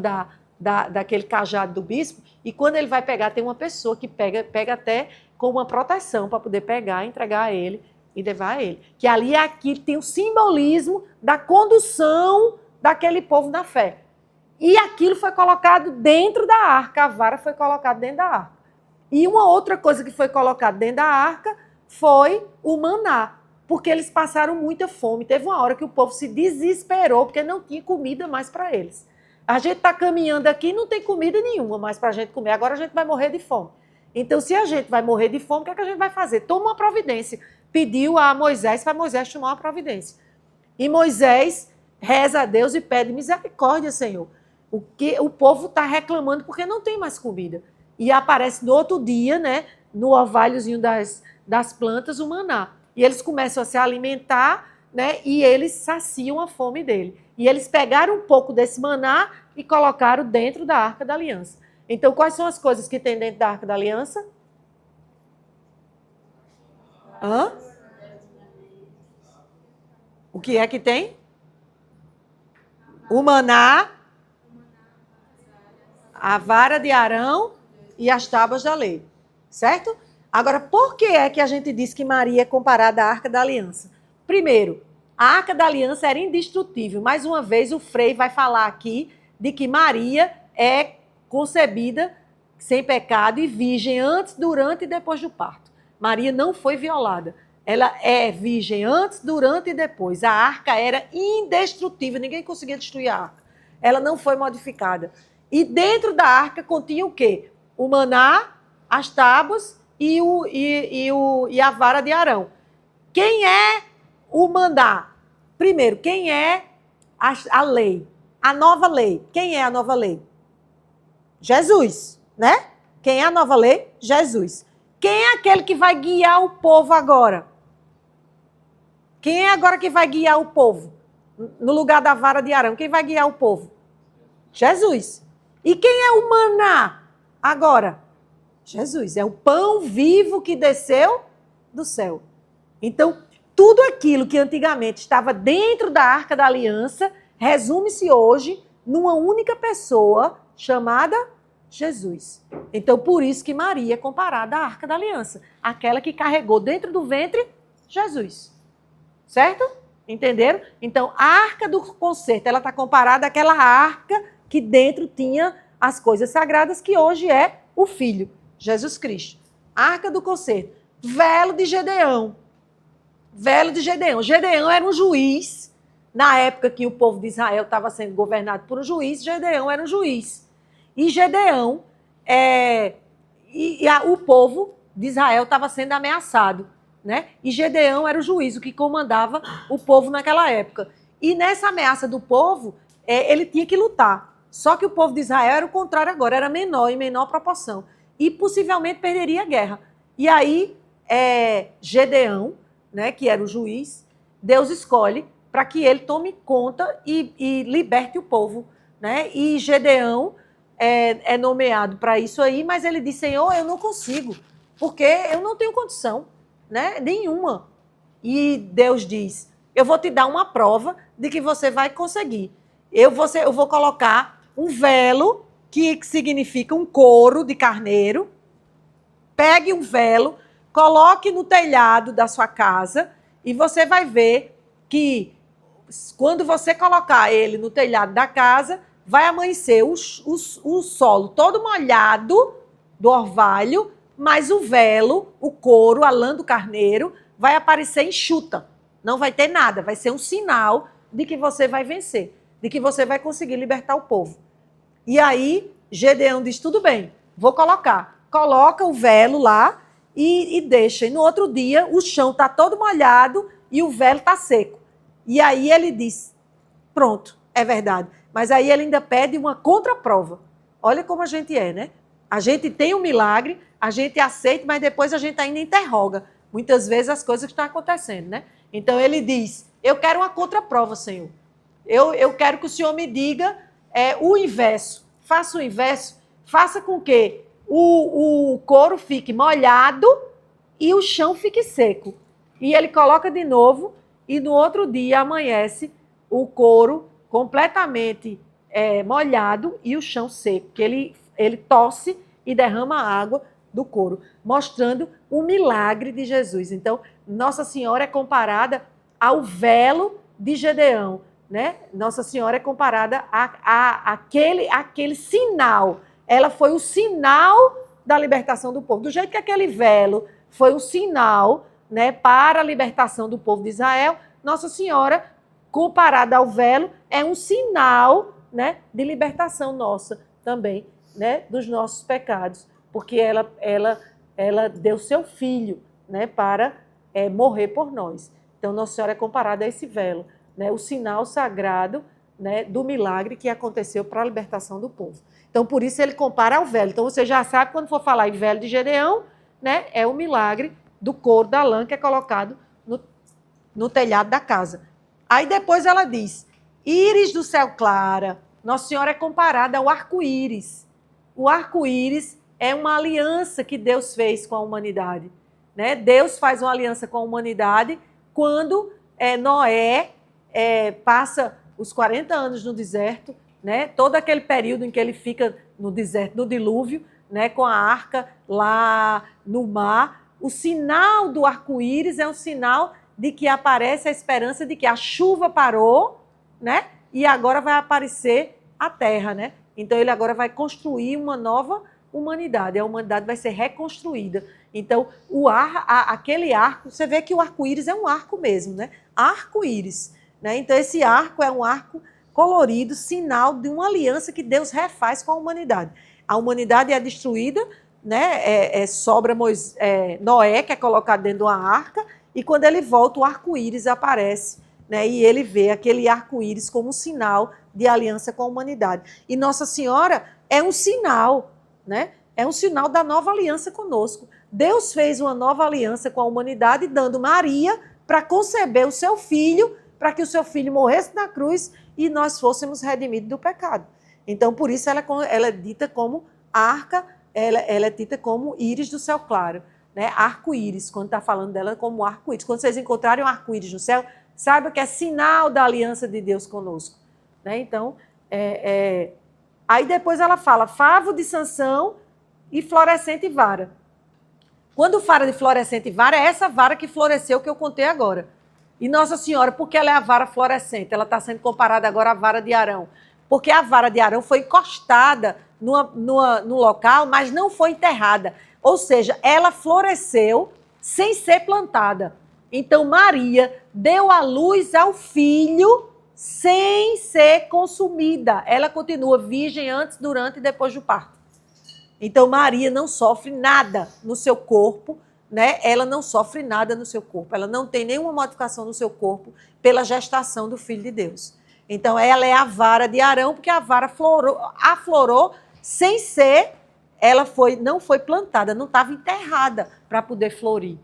daquele cajado do bispo, e quando ele vai pegar, tem uma pessoa que pega até com uma proteção para poder pegar, entregar a ele e levar a ele. Que ali aqui tem o simbolismo da condução daquele povo na fé. E aquilo foi colocado dentro da arca, a vara foi colocada dentro da arca. E uma outra coisa que foi colocada dentro da arca foi o maná, porque eles passaram muita fome. Teve uma hora que o povo se desesperou, porque não tinha comida mais para eles. A gente está caminhando aqui e não tem comida nenhuma mais para a gente comer, agora a gente vai morrer de fome. Então, se a gente vai morrer de fome, o que é que a gente vai fazer? Toma uma providência. Pediu a Moisés para Moisés tomar uma providência. E Moisés reza a Deus e pede misericórdia, Senhor. O povo está reclamando porque não tem mais comida. E aparece no outro dia, né, no orvalhozinho das plantas, o maná. E eles começam a se alimentar, né, e eles saciam a fome dele. E eles pegaram um pouco desse maná e colocaram dentro da Arca da Aliança. Então, quais são as coisas que tem dentro da Arca da Aliança? Hã? O que é que tem? O maná, a vara de Arão e as tábuas da lei. Certo? Agora, por que é que a gente diz que Maria é comparada à Arca da Aliança? Primeiro, a Arca da Aliança era indestrutível. Mais uma vez, o Frei vai falar aqui de que Maria é concebida sem pecado e virgem antes, durante e depois do parto. Maria não foi violada. Ela é virgem antes, durante e depois. A arca era indestrutível, ninguém conseguia destruir a arca. Ela não foi modificada. E dentro da arca continha o quê? O maná, as tábuas e a vara de Arão. Quem é o maná? Primeiro, quem é a lei? A nova lei. Quem é a nova lei? Jesus, né? Quem é a nova lei? Jesus. Quem é aquele que vai guiar o povo agora? Quem é agora que vai guiar o povo? No lugar da vara de Arão, quem vai guiar o povo? Jesus. E quem é o maná agora? Jesus. É o pão vivo que desceu do céu. Então, tudo aquilo que antigamente estava dentro da Arca da Aliança resume-se hoje numa única pessoa chamada Jesus. Então, por isso que Maria é comparada à Arca da Aliança, aquela que carregou dentro do ventre Jesus. Certo? Entenderam? Então, a Arca do Concerto, ela está comparada àquela arca que dentro tinha as coisas sagradas, que hoje é o Filho, Jesus Cristo. Arca do Concerto. Velo de Gedeão. Velo de Gedeão. Gedeão era um juiz. Na época que o povo de Israel estava sendo governado por um juiz, Gedeão era um juiz. E Gedeão, o povo de Israel estava sendo ameaçado, né? E Gedeão era o juiz, o que comandava o povo naquela época. E nessa ameaça do povo, ele tinha que lutar. Só que o povo de Israel era o contrário agora, era menor, em menor proporção. E possivelmente perderia a guerra. E aí, Gedeão, né, que era o juiz, Deus escolhe para que ele tome conta e liberte o povo, né? E Gedeão é nomeado para isso aí, mas ele diz, Senhor, eu não consigo, porque eu não tenho condição, né, nenhuma. E Deus diz, eu vou te dar uma prova de que você vai conseguir. Eu vou colocar um velo, que significa um couro de carneiro. Pegue um velo, coloque no telhado da sua casa e você vai ver que quando você colocar ele no telhado da casa, vai amanhecer o solo todo molhado do orvalho, mas o velo, o couro, a lã do carneiro, vai aparecer enxuta. Não vai ter nada, vai ser um sinal de que você vai vencer, de que você vai conseguir libertar o povo. E aí, Gedeão diz, tudo bem, vou colocar. Coloca o velo lá e deixa. E no outro dia, o chão está todo molhado e o velo está seco. E aí ele diz, pronto, é verdade. Mas aí ele ainda pede uma contraprova. Olha como a gente é, né? A gente tem um milagre, a gente aceita, mas depois a gente ainda interroga. Muitas vezes as coisas que estão acontecendo, né? Então ele diz, eu quero uma contraprova, Senhor. Eu quero que o Senhor me diga o inverso. Faça o inverso. Faça com que o couro fique molhado e o chão fique seco. E ele coloca de novo e no outro dia amanhece o couro completamente molhado e o chão seco, que ele tosse e derrama água do couro, mostrando o milagre de Jesus. Então, Nossa Senhora é comparada ao velo de Gedeão, né? Nossa Senhora é comparada àquele sinal. Ela foi o sinal da libertação do povo. Do jeito que aquele velo foi um sinal, né, para a libertação do povo de Israel, Nossa Senhora, comparada ao velo, é um sinal, né, de libertação nossa também, né, dos nossos pecados. Porque ela deu seu filho, né, para morrer por nós. Então, Nossa Senhora é comparada a esse velo, né, o sinal sagrado, né, do milagre que aconteceu para a libertação do povo. Então, por isso ele compara ao velo. Então, você já sabe, quando for falar em velo de Gedeão, né, é o milagre do couro da lã que é colocado no telhado da casa. Aí depois ela diz, íris do céu clara, Nossa Senhora é comparada ao arco-íris. O arco-íris é uma aliança que Deus fez com a humanidade, né? Deus faz uma aliança com a humanidade quando Noé passa os 40 anos no deserto, né? Todo aquele período em que ele fica no deserto, no dilúvio, né? Com a arca lá no mar. O sinal do arco-íris é um sinal de que aparece a esperança de que a chuva parou, né? E agora vai aparecer a terra, né? Então ele agora vai construir uma nova humanidade. A humanidade vai ser reconstruída. Então, aquele arco, você vê que o arco-íris é um arco mesmo, né? Arco-íris, né? Então, esse arco é um arco colorido, sinal de uma aliança que Deus refaz com a humanidade. A humanidade é destruída, né? Sobra Noé, que é colocado dentro de uma arca, e quando ele volta, o arco-íris aparece, né? E ele vê aquele arco-íris como um sinal de aliança com a humanidade. E Nossa Senhora é um sinal, né? É um sinal da nova aliança conosco. Deus fez uma nova aliança com a humanidade, dando Maria para conceber o seu filho, para que o seu filho morresse na cruz e nós fôssemos redimidos do pecado. Então, por isso, ela é dita como arca, ela é dita como íris do céu claro, né? Arco-íris, quando está falando dela como arco-íris. Quando vocês encontrarem um arco-íris no céu, saiba que é sinal da aliança de Deus conosco. Né? Então, aí depois ela fala favo de Sansão e florescente vara. Quando fala de florescente vara, é essa vara que floresceu que eu contei agora. E Nossa Senhora, por que ela é a vara florescente? Ela está sendo comparada agora à vara de Arão. Porque a vara de Arão foi encostada no local, mas não foi enterrada. Ou seja, ela floresceu sem ser plantada. Então, Maria deu à luz ao filho sem ser consumida. Ela continua virgem antes, durante e depois do parto. Então, Maria não sofre nada no seu corpo, né? Ela não sofre nada no seu corpo. Ela não tem nenhuma modificação no seu corpo pela gestação do Filho de Deus. Então, ela é a vara de Arão, porque a vara aflorou sem ser, não foi plantada, não estava enterrada para poder florir.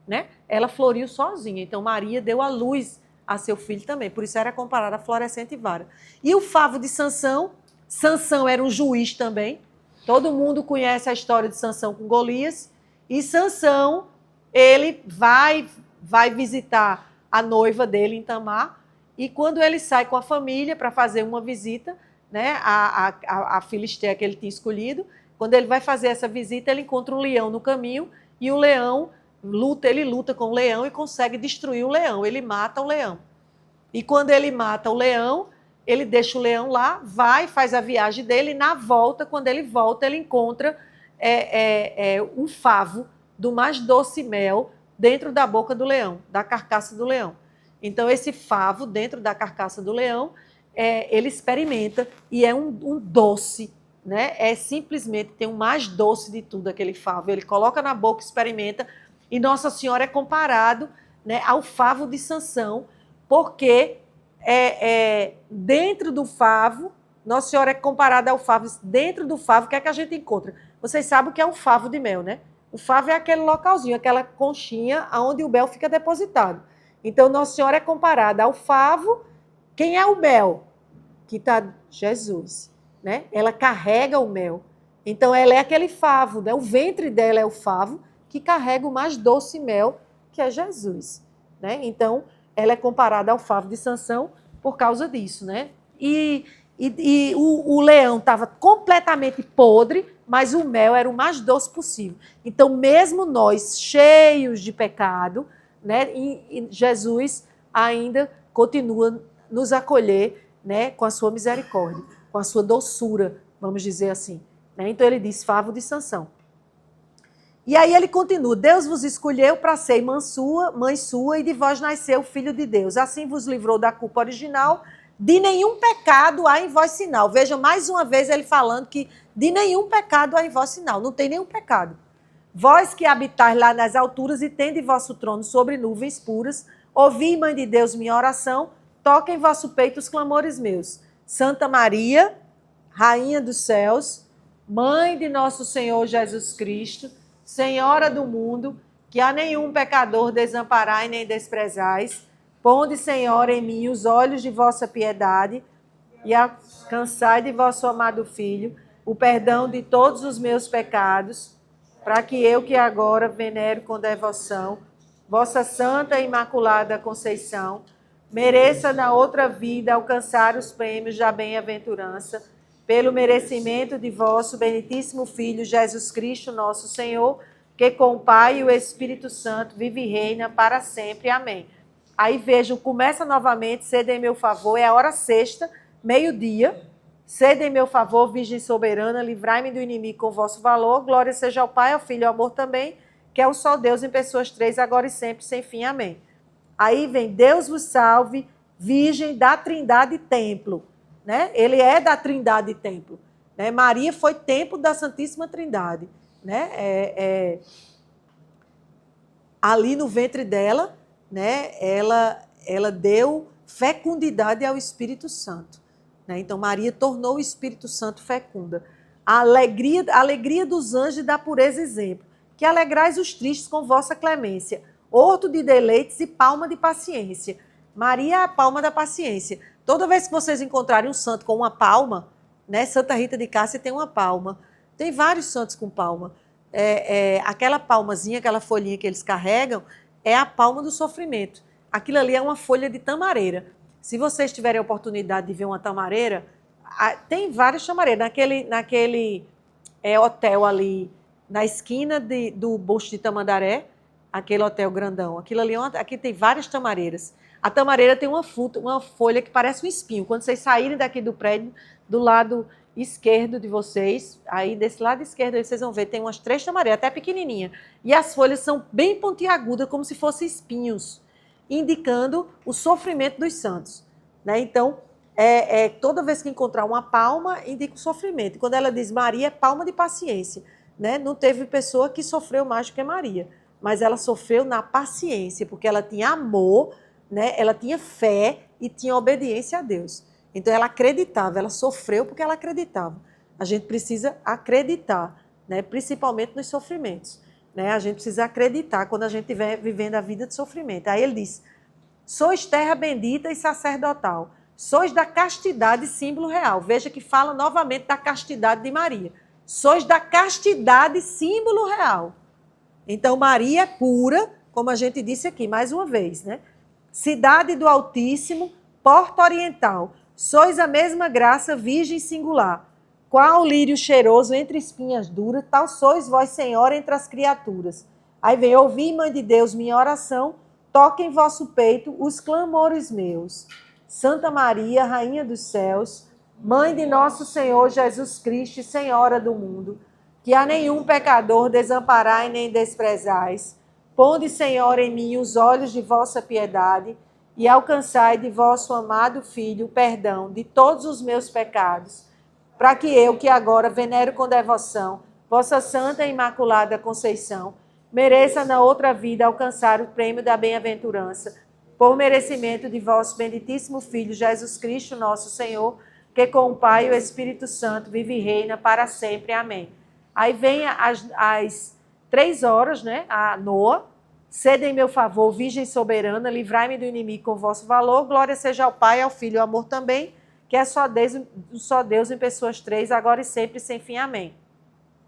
Né? Ela floriu sozinha. Então, Maria deu à luz a seu filho também. Por isso era comparada a florescente vara. E o favo de Sansão? Sansão era um juiz também. Todo mundo conhece a história de Sansão com Golias. E Sansão, ele vai visitar a noiva dele em Tamar. E quando ele sai com a família para fazer uma visita, né, a Filistéia que ele tinha escolhido, quando ele vai fazer essa visita, ele encontra um leão no caminho e o leão ele luta com o leão e consegue destruir o leão. Ele mata o leão. E quando ele mata o leão, ele deixa o leão lá, faz a viagem dele e na volta, quando ele volta, ele encontra um favo do mais doce mel dentro da boca do leão, da carcaça do leão. Então, esse favo dentro da carcaça do leão, ele experimenta e é um doce, né? É simplesmente, tem o mais doce de tudo aquele favo. Ele coloca na boca, experimenta, e Nossa Senhora é comparado, né, ao favo de Sansão, porque dentro do favo, Nossa Senhora é comparada ao favo. Dentro do favo, o que é que a gente encontra? Vocês sabem o que é um favo de mel, né? O favo é aquele localzinho, aquela conchinha onde o mel fica depositado. Então, Nossa Senhora é comparada ao favo. Quem é o mel? Que está Jesus, né? Ela carrega o mel. Então, ela é aquele favo, né? O ventre dela é o favo que carrega o mais doce mel, que é Jesus, né? Então, ela é comparada ao favo de Sansão por causa disso, né? E o leão estava completamente podre, mas o mel era o mais doce possível. Então, mesmo nós, cheios de pecado, né, e Jesus ainda continua nos acolher, né, com a sua misericórdia, com a sua doçura, vamos dizer assim. Né? Então, ele diz, favo de Sansão. E aí ele continua, Deus vos escolheu para ser mãe sua, e de vós nasceu o Filho de Deus. Assim vos livrou da culpa original, de nenhum pecado há em vós sinal. Veja, mais uma vez ele falando que de nenhum pecado há em vós sinal. Não tem nenhum pecado. Vós que habitais lá nas alturas e tende vosso trono sobre nuvens puras, ouvi, Mãe de Deus, minha oração, toque em vosso peito os clamores meus. Santa Maria, Rainha dos céus, Mãe de nosso Senhor Jesus Cristo, Senhora do mundo, que a nenhum pecador desamparai nem desprezais, ponde, Senhora, em mim os olhos de vossa piedade e alcançai de vosso amado Filho o perdão de todos os meus pecados, para que eu que agora venero com devoção vossa Santa e Imaculada Conceição, mereça na outra vida alcançar os prêmios da bem-aventurança, pelo merecimento de vosso benditíssimo Filho, Jesus Cristo, nosso Senhor, que com o Pai e o Espírito Santo vive e reina para sempre. Amém. Aí vejam, começa novamente, sede em meu favor, é a hora sexta, meio-dia. Sede em meu favor, Virgem soberana, livrai-me do inimigo com vosso valor. Glória seja ao Pai, ao Filho e ao amor também, que é um só Deus em pessoas três, agora e sempre, sem fim. Amém. Aí vem, Deus vos salve, Virgem da Trindade Templo. Né? Ele é da Trindade Templo. Né? Maria foi templo da Santíssima Trindade. Né? Ali no ventre dela, né? ela deu fecundidade ao Espírito Santo. Né? Então, Maria tornou o Espírito Santo fecunda. A alegria dos anjos e da pureza exemplo. Que alegrais os tristes com vossa clemência. Horto de deleites e palma de paciência. Maria é a palma da paciência. Toda vez que vocês encontrarem um santo com uma palma, né? Santa Rita de Cássia tem uma palma. Tem vários santos com palma. aquela palmazinha, aquela folhinha que eles carregam, é a palma do sofrimento. Aquilo ali é uma folha de tamareira. Se vocês tiverem a oportunidade de ver uma tamareira, tem várias tamareiras. Naquele hotel ali, na esquina do Busto de Tamandaré, aquele hotel grandão, aquilo ali, aqui tem várias tamareiras. A tamareira tem uma folha que parece um espinho. Quando vocês saírem daqui do prédio, do lado esquerdo de vocês, aí desse lado esquerdo aí vocês vão ver, tem umas 3 tamareiras, até pequenininha. E as folhas são bem pontiagudas, como se fossem espinhos, indicando o sofrimento dos santos. Né? Então, toda vez que encontrar uma palma, indica o sofrimento. E quando ela diz Maria, é palma de paciência. Né? Não teve pessoa que sofreu mais do que Maria, mas ela sofreu na paciência, porque ela tinha amor, né? Ela tinha fé e tinha obediência a Deus. Então, ela acreditava, ela sofreu porque ela acreditava. A gente precisa acreditar, né? Principalmente nos sofrimentos. Né? A gente precisa acreditar quando a gente estiver vivendo a vida de sofrimento. Aí ele diz, sois terra bendita e sacerdotal, sois da castidade símbolo real. Veja que fala novamente da castidade de Maria. Sois da castidade símbolo real. Então, Maria é pura, como a gente disse aqui, mais uma vez, né? Cidade do Altíssimo, porta oriental, sois a mesma graça, virgem singular. Qual lírio cheiroso entre espinhas duras, tal sois vós, Senhora, entre as criaturas. Aí vem, ouvi, Mãe de Deus, minha oração, toque em vosso peito os clamores meus. Santa Maria, Rainha dos céus, Mãe de nosso Senhor Jesus Cristo, Senhora do mundo, que a nenhum pecador desamparai nem desprezais, ponde, Senhor, em mim os olhos de vossa piedade e alcançai de vosso amado Filho o perdão de todos os meus pecados, para que eu, que agora venero com devoção vossa Santa e Imaculada Conceição, mereça na outra vida alcançar o prêmio da bem-aventurança, por merecimento de vosso benditíssimo Filho, Jesus Cristo, nosso Senhor, que com o Pai e o Espírito Santo vive e reina para sempre. Amém. Aí vem às 3 horas, né? A Noa, sede em meu favor, Virgem soberana, livrai-me do inimigo com vosso valor, glória seja ao Pai, ao Filho e ao amor também, que é só Deus em pessoas 3, agora e sempre, sem fim. Amém.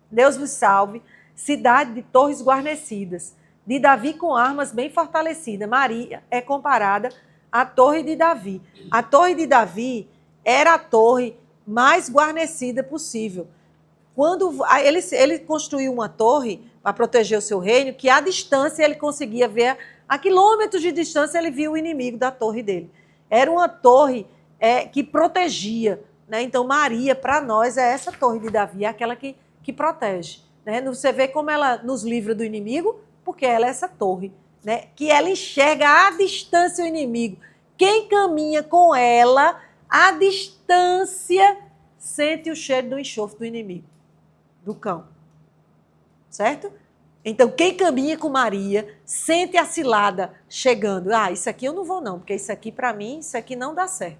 Deus vos salve, cidade de torres guarnecidas, de Davi com armas bem fortalecidas. Maria é comparada à torre de Davi. A torre de Davi era a torre mais guarnecida possível. Quando ele construiu uma torre para proteger o seu reino, que à distância ele conseguia ver, a quilômetros de distância ele via o inimigo da torre dele. Era uma torre que protegia. Né? Então, Maria, para nós, é essa torre de Davi, é aquela que protege. Né? Você vê como ela nos livra do inimigo, porque ela é essa torre, né? Que ela enxerga à distância o inimigo. Quem caminha com ela, à distância, sente o cheiro do enxofre do inimigo, do cão. Certo? Então, quem caminha com Maria, sente a cilada chegando. Ah, isso aqui eu não vou não, porque isso aqui, para mim, isso aqui não dá certo.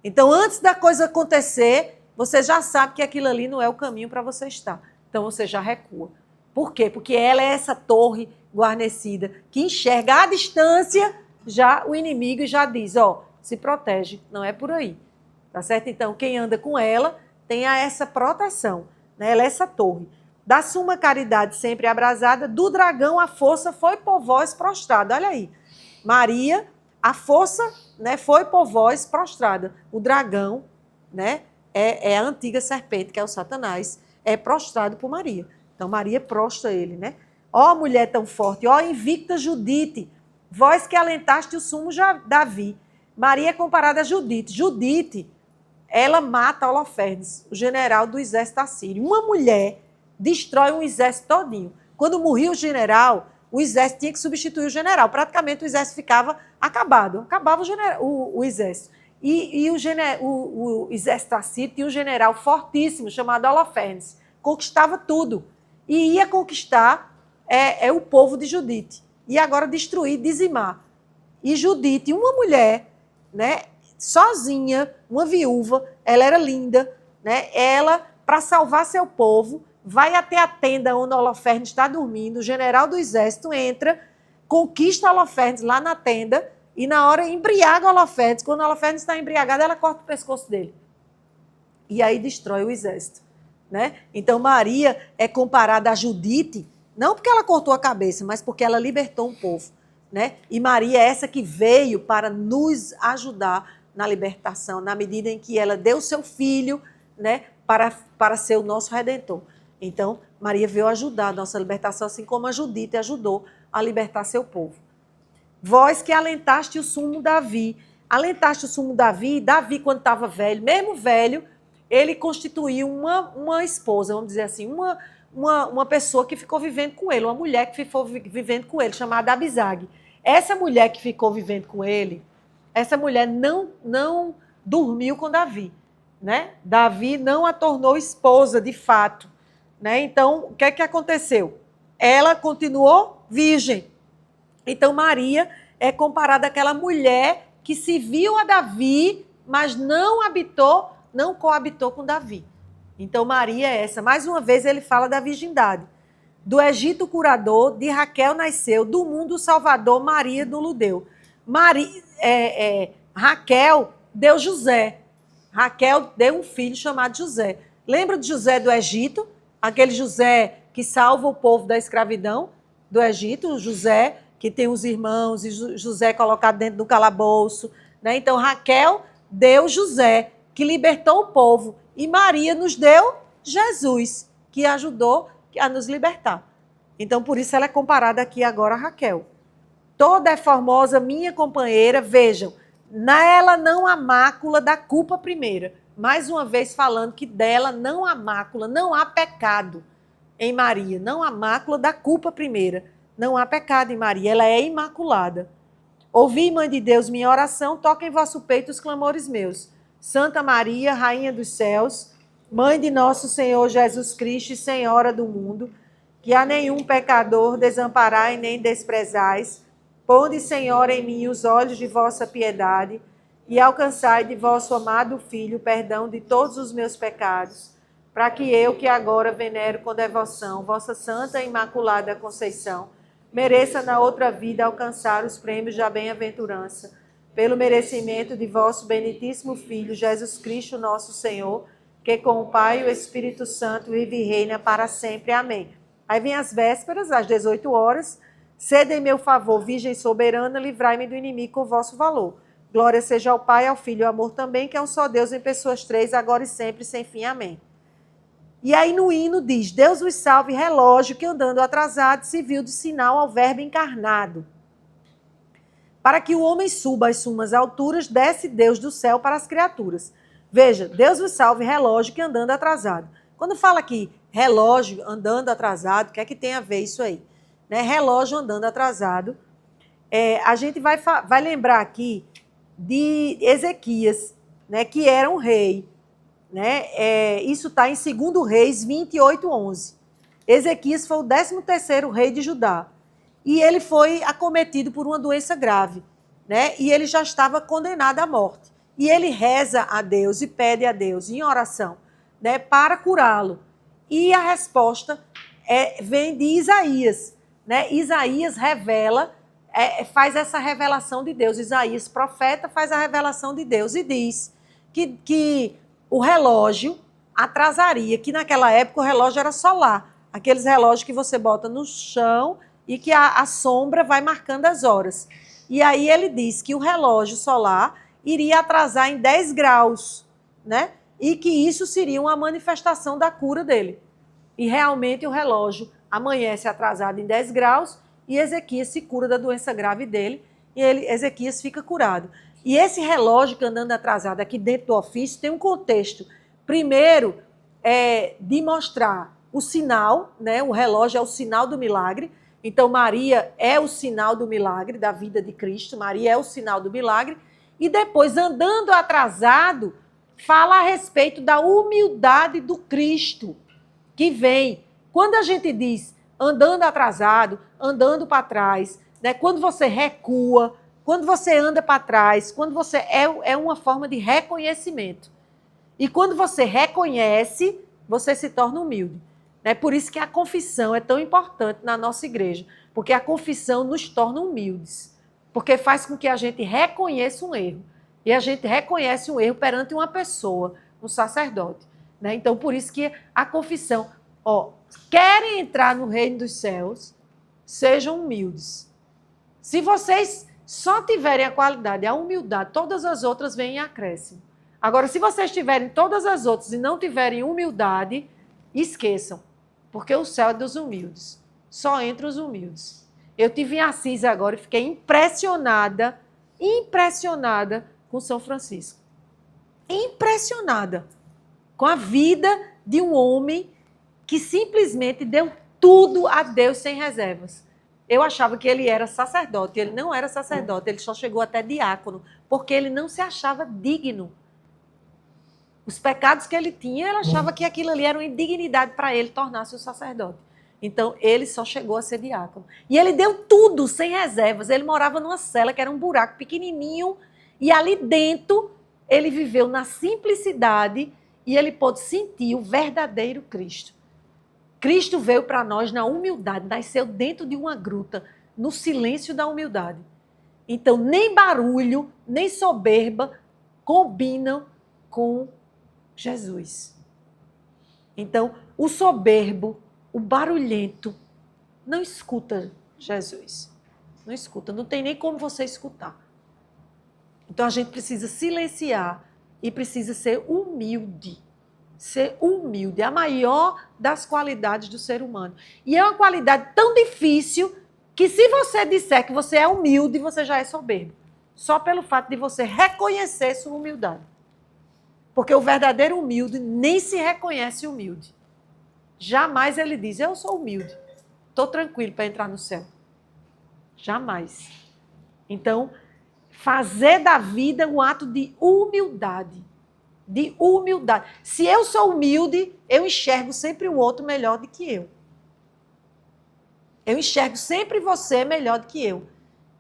Então, antes da coisa acontecer, você já sabe que aquilo ali não é o caminho para você estar. Então, você já recua. Por quê? Porque ela é essa torre guarnecida que enxerga à distância já o inimigo e já diz, ó, se protege, não é por aí. Tá certo? Então, quem anda com ela tem essa proteção. Né? Ela é essa torre. Da suma caridade sempre abrasada, do dragão a força foi por vós prostrada. Olha aí. Maria, a força, né, foi por vós prostrada. O dragão, né, é a antiga serpente, que é o Satanás, é prostrado por Maria. Então, Maria prostra ele, né? Ó mulher tão forte, ó invicta Judite, vós que alentaste o sumo Davi. Maria é comparada a Judite. Judite, ela mata Holofernes, o general do exército assírio. Uma mulher destrói um exército todinho. Quando morria o general, o exército tinha que substituir o general. Praticamente o exército ficava acabado. Acabava o exército. E o exército assírio tinha um general fortíssimo chamado Holofernes. Conquistava tudo. E ia conquistar o povo de Judite. E agora destruir, dizimar. E Judite, uma mulher, né, sozinha, uma viúva, ela era linda, né, ela, para salvar seu povo, vai até a tenda onde Holofernes está dormindo, o general do exército entra, conquista Holofernes lá na tenda e na hora embriaga Holofernes. Quando Holofernes está embriagado, ela corta o pescoço dele. E aí destrói o exército. né? Então Maria é comparada a Judite, não porque ela cortou a cabeça, mas porque ela libertou um povo, né? E Maria é essa que veio para nos ajudar na libertação, na medida em que ela deu seu filho, né, para ser o nosso redentor. Então, Maria veio ajudar a nossa libertação, assim como a Judite ajudou a libertar seu povo. Vós que alentaste o sumo Davi. Alentaste o sumo Davi, quando estava velho, mesmo velho, ele constituiu uma esposa, vamos dizer assim, uma pessoa que ficou vivendo com ele, uma mulher que ficou vivendo com ele, chamada Abisag. Essa mulher que ficou vivendo com ele, essa mulher não dormiu com Davi, né? Davi não a tornou esposa, de fato, né? Então, o que é que aconteceu? Ela continuou virgem. Então, Maria é comparada àquela mulher que se viu a Davi, mas não coabitou com Davi. Então, Maria é essa. Mais uma vez, ele fala da virgindade. Do Egito o curador, de Raquel nasceu, do mundo o salvador, Maria do Ludeu. Raquel deu José. Raquel deu um filho chamado José. Lembra de José do Egito? Aquele José que salva o povo da escravidão do Egito, o José que tem os irmãos, e José colocado dentro do calabouço, né? Então, Raquel deu José, que libertou o povo, e Maria nos deu Jesus, que ajudou a nos libertar. Então, por isso ela é comparada aqui agora a Raquel. Toda é formosa, minha companheira, vejam, nela não há mácula da culpa primeira. Mais uma vez falando que dela não há mácula, não há pecado em Maria, não há mácula da culpa primeira. Não há pecado em Maria, ela é imaculada. Ouvi, Mãe de Deus, minha oração, toca em vosso peito os clamores meus. Santa Maria, Rainha dos céus, Mãe de nosso Senhor Jesus Cristo e Senhora do mundo, que a nenhum pecador desamparai nem desprezais, ponde, Senhora, em mim os olhos de vossa piedade e alcançai de vosso amado Filho perdão de todos os meus pecados, para que eu, que agora venero com devoção vossa Santa e Imaculada Conceição, mereça na outra vida alcançar os prêmios da bem-aventurança, pelo merecimento de vosso benditíssimo Filho, Jesus Cristo, nosso Senhor, que com o Pai e o Espírito Santo vive e reina para sempre. Amém. Aí vem as vésperas, às 18 horas. Sede em meu favor, Virgem soberana, livrai-me do inimigo com o vosso valor. Glória seja ao Pai, ao Filho e ao amor também, que é um só Deus em pessoas três, agora e sempre, sem fim. Amém. E aí no hino diz, Deus os salve, relógio que andando atrasado se viu de sinal ao verbo encarnado. Para que o homem suba às sumas alturas, desce Deus do céu para as criaturas. Veja, Deus os salve, relógio que andando atrasado. Quando fala aqui, relógio andando atrasado, o que é que tem a ver isso aí? Né? Relógio andando atrasado. A gente vai lembrar aqui de Ezequias, né, que era um rei. Né? Isso está em 2 Reis 28:11. Ezequias foi o 13º rei de Judá. E ele foi acometido por uma doença grave. Né? E ele já estava condenado à morte. E ele reza a Deus e pede a Deus em oração, né, para curá-lo. E a resposta vem de Isaías. Né? Isaías revela, faz essa revelação de Deus. Isaías, profeta, faz a revelação de Deus e diz que o relógio atrasaria, que naquela época o relógio era solar. Aqueles relógios que você bota no chão e que a sombra vai marcando as horas. E aí ele diz que o relógio solar iria atrasar em 10 graus, né? E que isso seria uma manifestação da cura dele. E realmente o relógio amanhece atrasado em 10 graus e Ezequias se cura da doença grave dele e Ezequias fica curado. E esse relógio que andando atrasado aqui dentro do ofício tem um contexto. Primeiro, de mostrar o sinal, né? O relógio é o sinal do milagre. Então, Maria é o sinal do milagre da vida de Cristo. Maria é o sinal do milagre. E depois, andando atrasado, fala a respeito da humildade do Cristo que vem. Quando a gente diz andando atrasado, andando para trás, né? Quando você recua, quando você anda para trás, quando você é uma forma de reconhecimento. E quando você reconhece, você se torna humilde. É por isso que a confissão é tão importante na nossa igreja, porque a confissão nos torna humildes, porque faz com que a gente reconheça um erro. E a gente reconhece um erro perante uma pessoa, um sacerdote. Né? Então, por isso que a confissão, querem entrar no reino dos céus, sejam humildes. Se vocês só tiverem a qualidade, a humildade, todas as outras vêm em acréscimo. Agora, se vocês tiverem todas as outras e não tiverem humildade, esqueçam, porque o céu é dos humildes. Só entre os humildes. Eu tive em Assis agora e fiquei impressionada com São Francisco. Impressionada com a vida de um homem que simplesmente deu tudo a Deus sem reservas. Eu achava que ele era sacerdote, ele não era sacerdote, ele só chegou até diácono, porque ele não se achava digno. Os pecados que ele tinha, ele achava que aquilo ali era uma indignidade para ele tornar-se o sacerdote. Então, ele só chegou a ser diácono. E ele deu tudo, sem reservas. Ele morava numa cela que era um buraco pequenininho, e ali dentro ele viveu na simplicidade e ele pôde sentir o verdadeiro Cristo. Cristo veio para nós na humildade, nasceu dentro de uma gruta, no silêncio da humildade. Então, nem barulho, nem soberba combinam com Jesus. Então, o soberbo, o barulhento, não escuta Jesus. Não escuta, não tem nem como você escutar. Então, a gente precisa silenciar e precisa ser humilde. Ser humilde é a maior das qualidades do ser humano. E é uma qualidade tão difícil que se você disser que você é humilde, você já é soberbo. Só pelo fato de você reconhecer sua humildade. Porque o verdadeiro humilde nem se reconhece humilde. Jamais ele diz, eu sou humilde. Estou tranquilo para entrar no céu. Jamais. Então, fazer da vida um ato de humildade. De humildade. Se eu sou humilde, eu enxergo sempre o outro melhor do que eu. Eu enxergo sempre você melhor do que eu.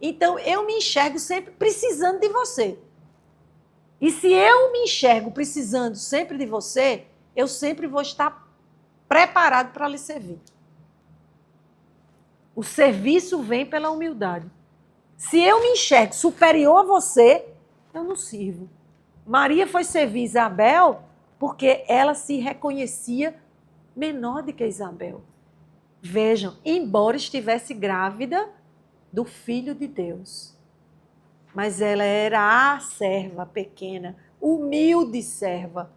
Então, eu me enxergo sempre precisando de você. E se eu me enxergo precisando sempre de você, eu sempre vou estar preparado para lhe servir. O serviço vem pela humildade. Se eu me enxergo superior a você, eu não sirvo. Maria foi servir Isabel porque ela se reconhecia menor do que Isabel. Vejam, embora estivesse grávida do Filho de Deus, mas ela era a serva pequena, humilde serva.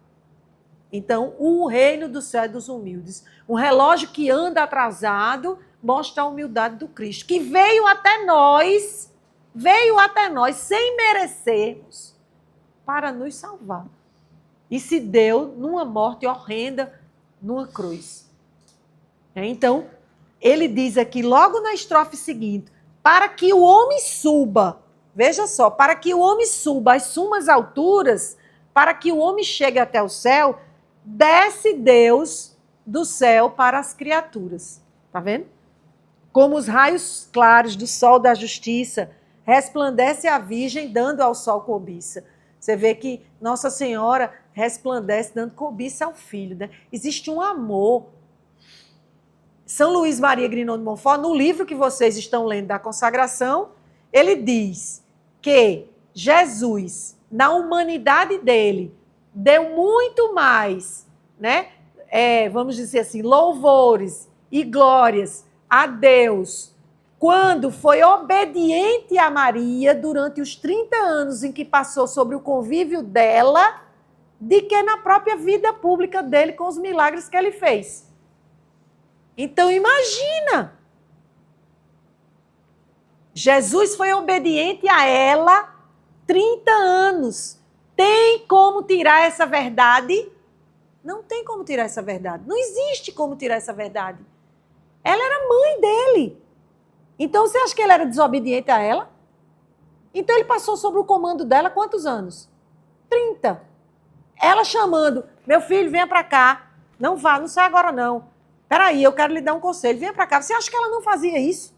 Então, o reino do céu é dos humildes. Um relógio que anda atrasado mostra a humildade do Cristo, que veio até nós sem merecermos, para nos salvar. E se deu numa morte horrenda, numa cruz. Então, ele diz aqui, logo na estrofe seguinte, para que o homem suba, veja só, para que o homem suba às sumas alturas, para que o homem chegue até o céu, desce Deus do céu para as criaturas. Está vendo? Como os raios claros do sol da justiça, resplandece a Virgem dando ao sol cobiça. Você vê que Nossa Senhora resplandece dando cobiça ao Filho. Né? Existe um amor. São Luís Maria Grignon de Montfort, no livro que vocês estão lendo da consagração, ele diz que Jesus, na humanidade dele, deu muito mais, né? Vamos dizer assim, louvores e glórias a Deus quando foi obediente a Maria durante os 30 anos em que passou sobre o convívio dela, de que na própria vida pública dele com os milagres que ele fez. Então, imagina! Jesus foi obediente a ela 30 anos. Tem como tirar essa verdade? Não tem como tirar essa verdade. Não existe como tirar essa verdade. Ela era mãe dele. Então, você acha que ele era desobediente a ela? Então, ele passou sobre o comando dela quantos anos? 30. Ela chamando, meu filho, venha para cá. Não vá, não sai agora não. Peraí, eu quero lhe dar um conselho. Venha para cá. Você acha que ela não fazia isso?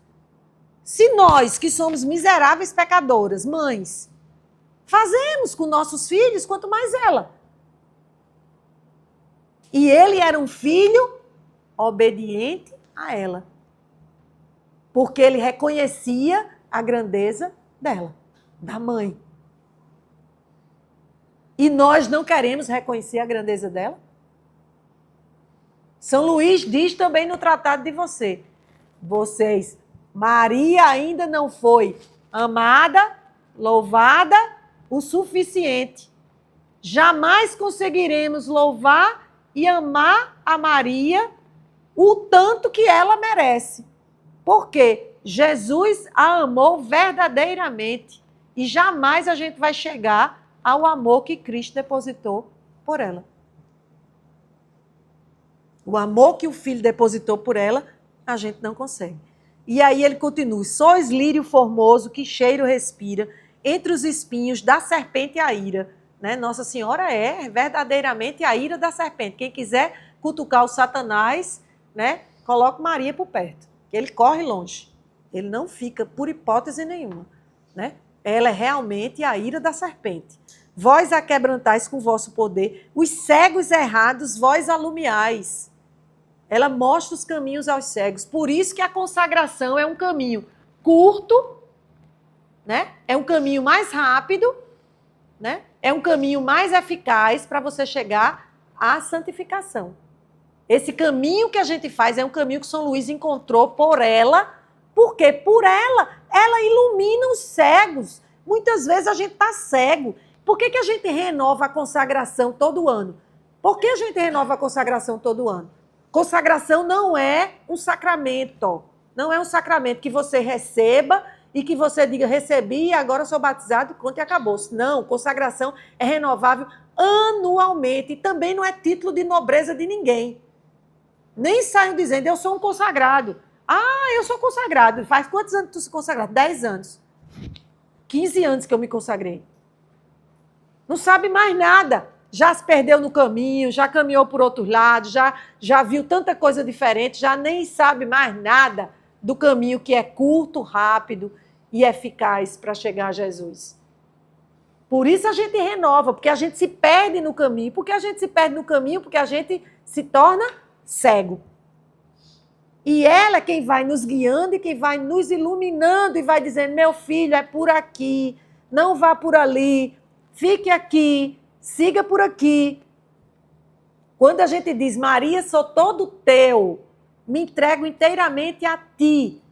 Se nós, que somos miseráveis pecadoras, mães, fazemos com nossos filhos, quanto mais ela. E ele era um filho obediente a ela. Porque ele reconhecia a grandeza dela, da mãe. E nós não queremos reconhecer a grandeza dela? São Luís diz também no tratado de vocês, Maria ainda não foi amada, louvada o suficiente. Jamais conseguiremos louvar e amar a Maria o tanto que ela merece. Porque Jesus a amou verdadeiramente e jamais a gente vai chegar ao amor que Cristo depositou por ela. O amor que o Filho depositou por ela, a gente não consegue. E aí ele continua, sois lírio formoso que cheiro respira, entre os espinhos da serpente a ira. Né? Nossa Senhora é verdadeiramente a ira da serpente. Quem quiser cutucar o Satanás, né, coloca Maria por perto. Ele corre longe. Ele não fica por hipótese nenhuma. Né? Ela é realmente a ira da serpente. Vós a quebrantais com o vosso poder, os cegos errados vós alumiais. Ela mostra os caminhos aos cegos. Por isso que a consagração é um caminho curto, né? É um caminho mais rápido, né? É um caminho mais eficaz para você chegar à santificação. Esse caminho que a gente faz é um caminho que São Luís encontrou por ela. Por quê? Por ela ilumina os cegos. Muitas vezes a gente está cego. Por que a gente renova a consagração todo ano? Por que a gente renova a consagração todo ano? Consagração não é um sacramento. Não é um sacramento que você receba e que você diga, recebi e agora sou batizado, pronto e acabou. Não, consagração é renovável anualmente e também não é título de nobreza de ninguém. Nem saiam dizendo, eu sou um consagrado. Ah, eu sou consagrado. Faz quantos anos tu se consagrado? 10 anos. 15 anos que eu me consagrei. Não sabe mais nada. Já se perdeu no caminho, já caminhou por outros lados, já viu tanta coisa diferente, já nem sabe mais nada do caminho que é curto, rápido e eficaz para chegar a Jesus. Por isso a gente renova, porque a gente se perde no caminho. Por que a gente se perde no caminho? Porque a gente se torna cego. E ela é quem vai nos guiando e quem vai nos iluminando e vai dizendo, meu filho, é por aqui, não vá por ali, fique aqui, siga por aqui. Quando a gente diz, Maria, sou todo teu, me entrego inteiramente a ti,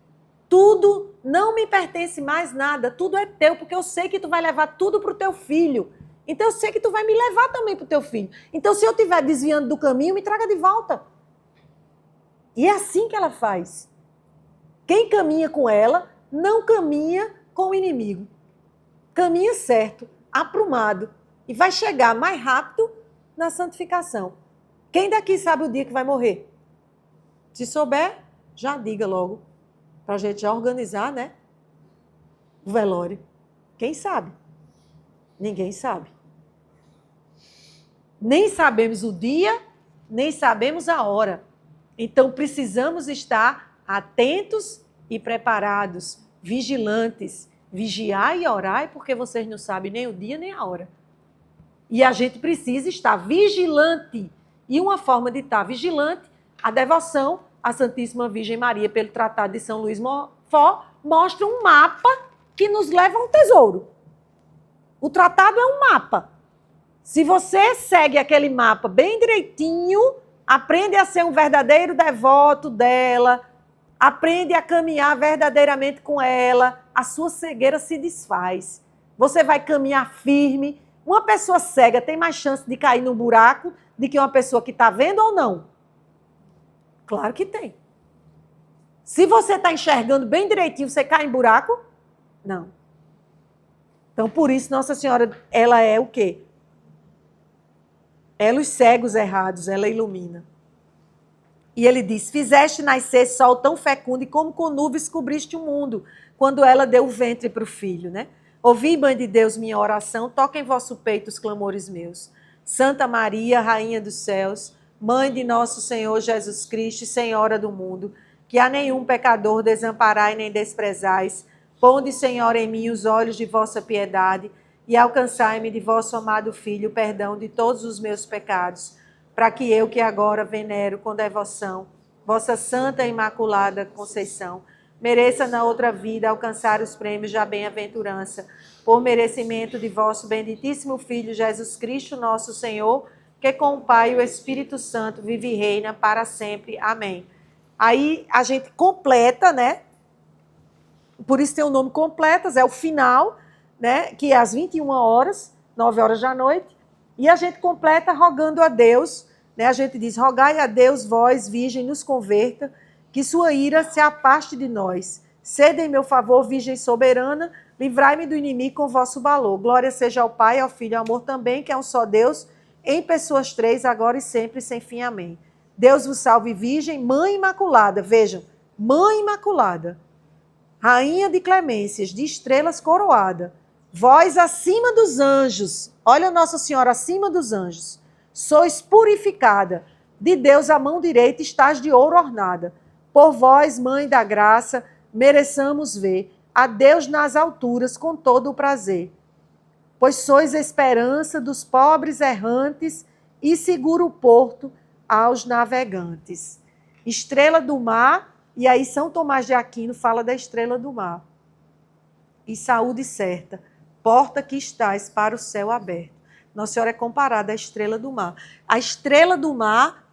tudo não me pertence mais nada, tudo é teu, porque eu sei que tu vai levar tudo para o teu filho. Então eu sei que tu vai me levar também para o teu filho. Então se eu estiver desviando do caminho, me traga de volta. E é assim que ela faz. Quem caminha com ela, não caminha com o inimigo. Caminha certo, aprumado. E vai chegar mais rápido na santificação. Quem daqui sabe o dia que vai morrer? Se souber, já diga logo. Para a gente já organizar, né? O velório. Quem sabe? Ninguém sabe. Nem sabemos o dia, nem sabemos a hora. Então precisamos estar atentos e preparados, vigilantes. Vigiai e orai, porque vocês não sabem nem o dia nem a hora. E a gente precisa estar vigilante. E uma forma de estar vigilante, a devoção à Santíssima Virgem Maria pelo Tratado de São Luís Montfort, mostra um mapa que nos leva a um tesouro. O tratado é um mapa. Se você segue aquele mapa bem direitinho, aprende a ser um verdadeiro devoto dela, aprende a caminhar verdadeiramente com ela, a sua cegueira se desfaz. Você vai caminhar firme. Uma pessoa cega tem mais chance de cair num buraco do que uma pessoa que está vendo ou não? Claro que tem. Se você está enxergando bem direitinho, você cai em buraco? Não. Então, por isso, Nossa Senhora, ela é o quê? Ela os cegos errados, ela ilumina. E ele diz, fizeste nascer sol tão fecundo e como com nuvens cobriste o mundo, quando ela deu o ventre para o filho, né? Ouvi, Mãe de Deus, minha oração, toca em vosso peito os clamores meus. Santa Maria, Rainha dos céus, Mãe de nosso Senhor Jesus Cristo, Senhora do mundo, que a nenhum pecador desamparai nem desprezais, ponde, Senhora, em mim os olhos de vossa piedade e alcançai-me de vosso amado Filho o perdão de todos os meus pecados, para que eu, que agora venero com devoção vossa Santa e Imaculada Conceição, mereça na outra vida alcançar os prêmios da bem-aventurança, por merecimento de vosso benditíssimo Filho Jesus Cristo, nosso Senhor, que com o Pai e o Espírito Santo vive e reina para sempre. Amém. Aí a gente completa, né? Por isso tem o nome completas, é o final, né? Que é às 21 horas, 9 horas da noite. E a gente completa rogando a Deus, né? A gente diz, rogai a Deus, vós, virgem, nos converta, que sua ira se afaste de nós. Sede em meu favor, Virgem soberana, livrai-me do inimigo com vosso valor. Glória seja ao Pai, ao Filho e ao amor também, que é um só Deus, em pessoas três, agora e sempre, sem fim. Amém. Deus vos salve, Virgem, Mãe Imaculada. Vejam, Mãe Imaculada, Rainha de clemências, de estrelas coroada, vós acima dos anjos, olha Nossa Senhora acima dos anjos, sois purificada, de Deus a mão direita estás de ouro ornada. Por vós, Mãe da Graça, mereçamos ver a Deus nas alturas com todo o prazer. Pois sois a esperança dos pobres errantes e seguro porto aos navegantes. Estrela do mar, e aí São Tomás de Aquino fala da estrela do mar. E saúde certa, porta que estás para o céu aberto. Nossa Senhora é comparada à estrela do mar. A estrela do mar,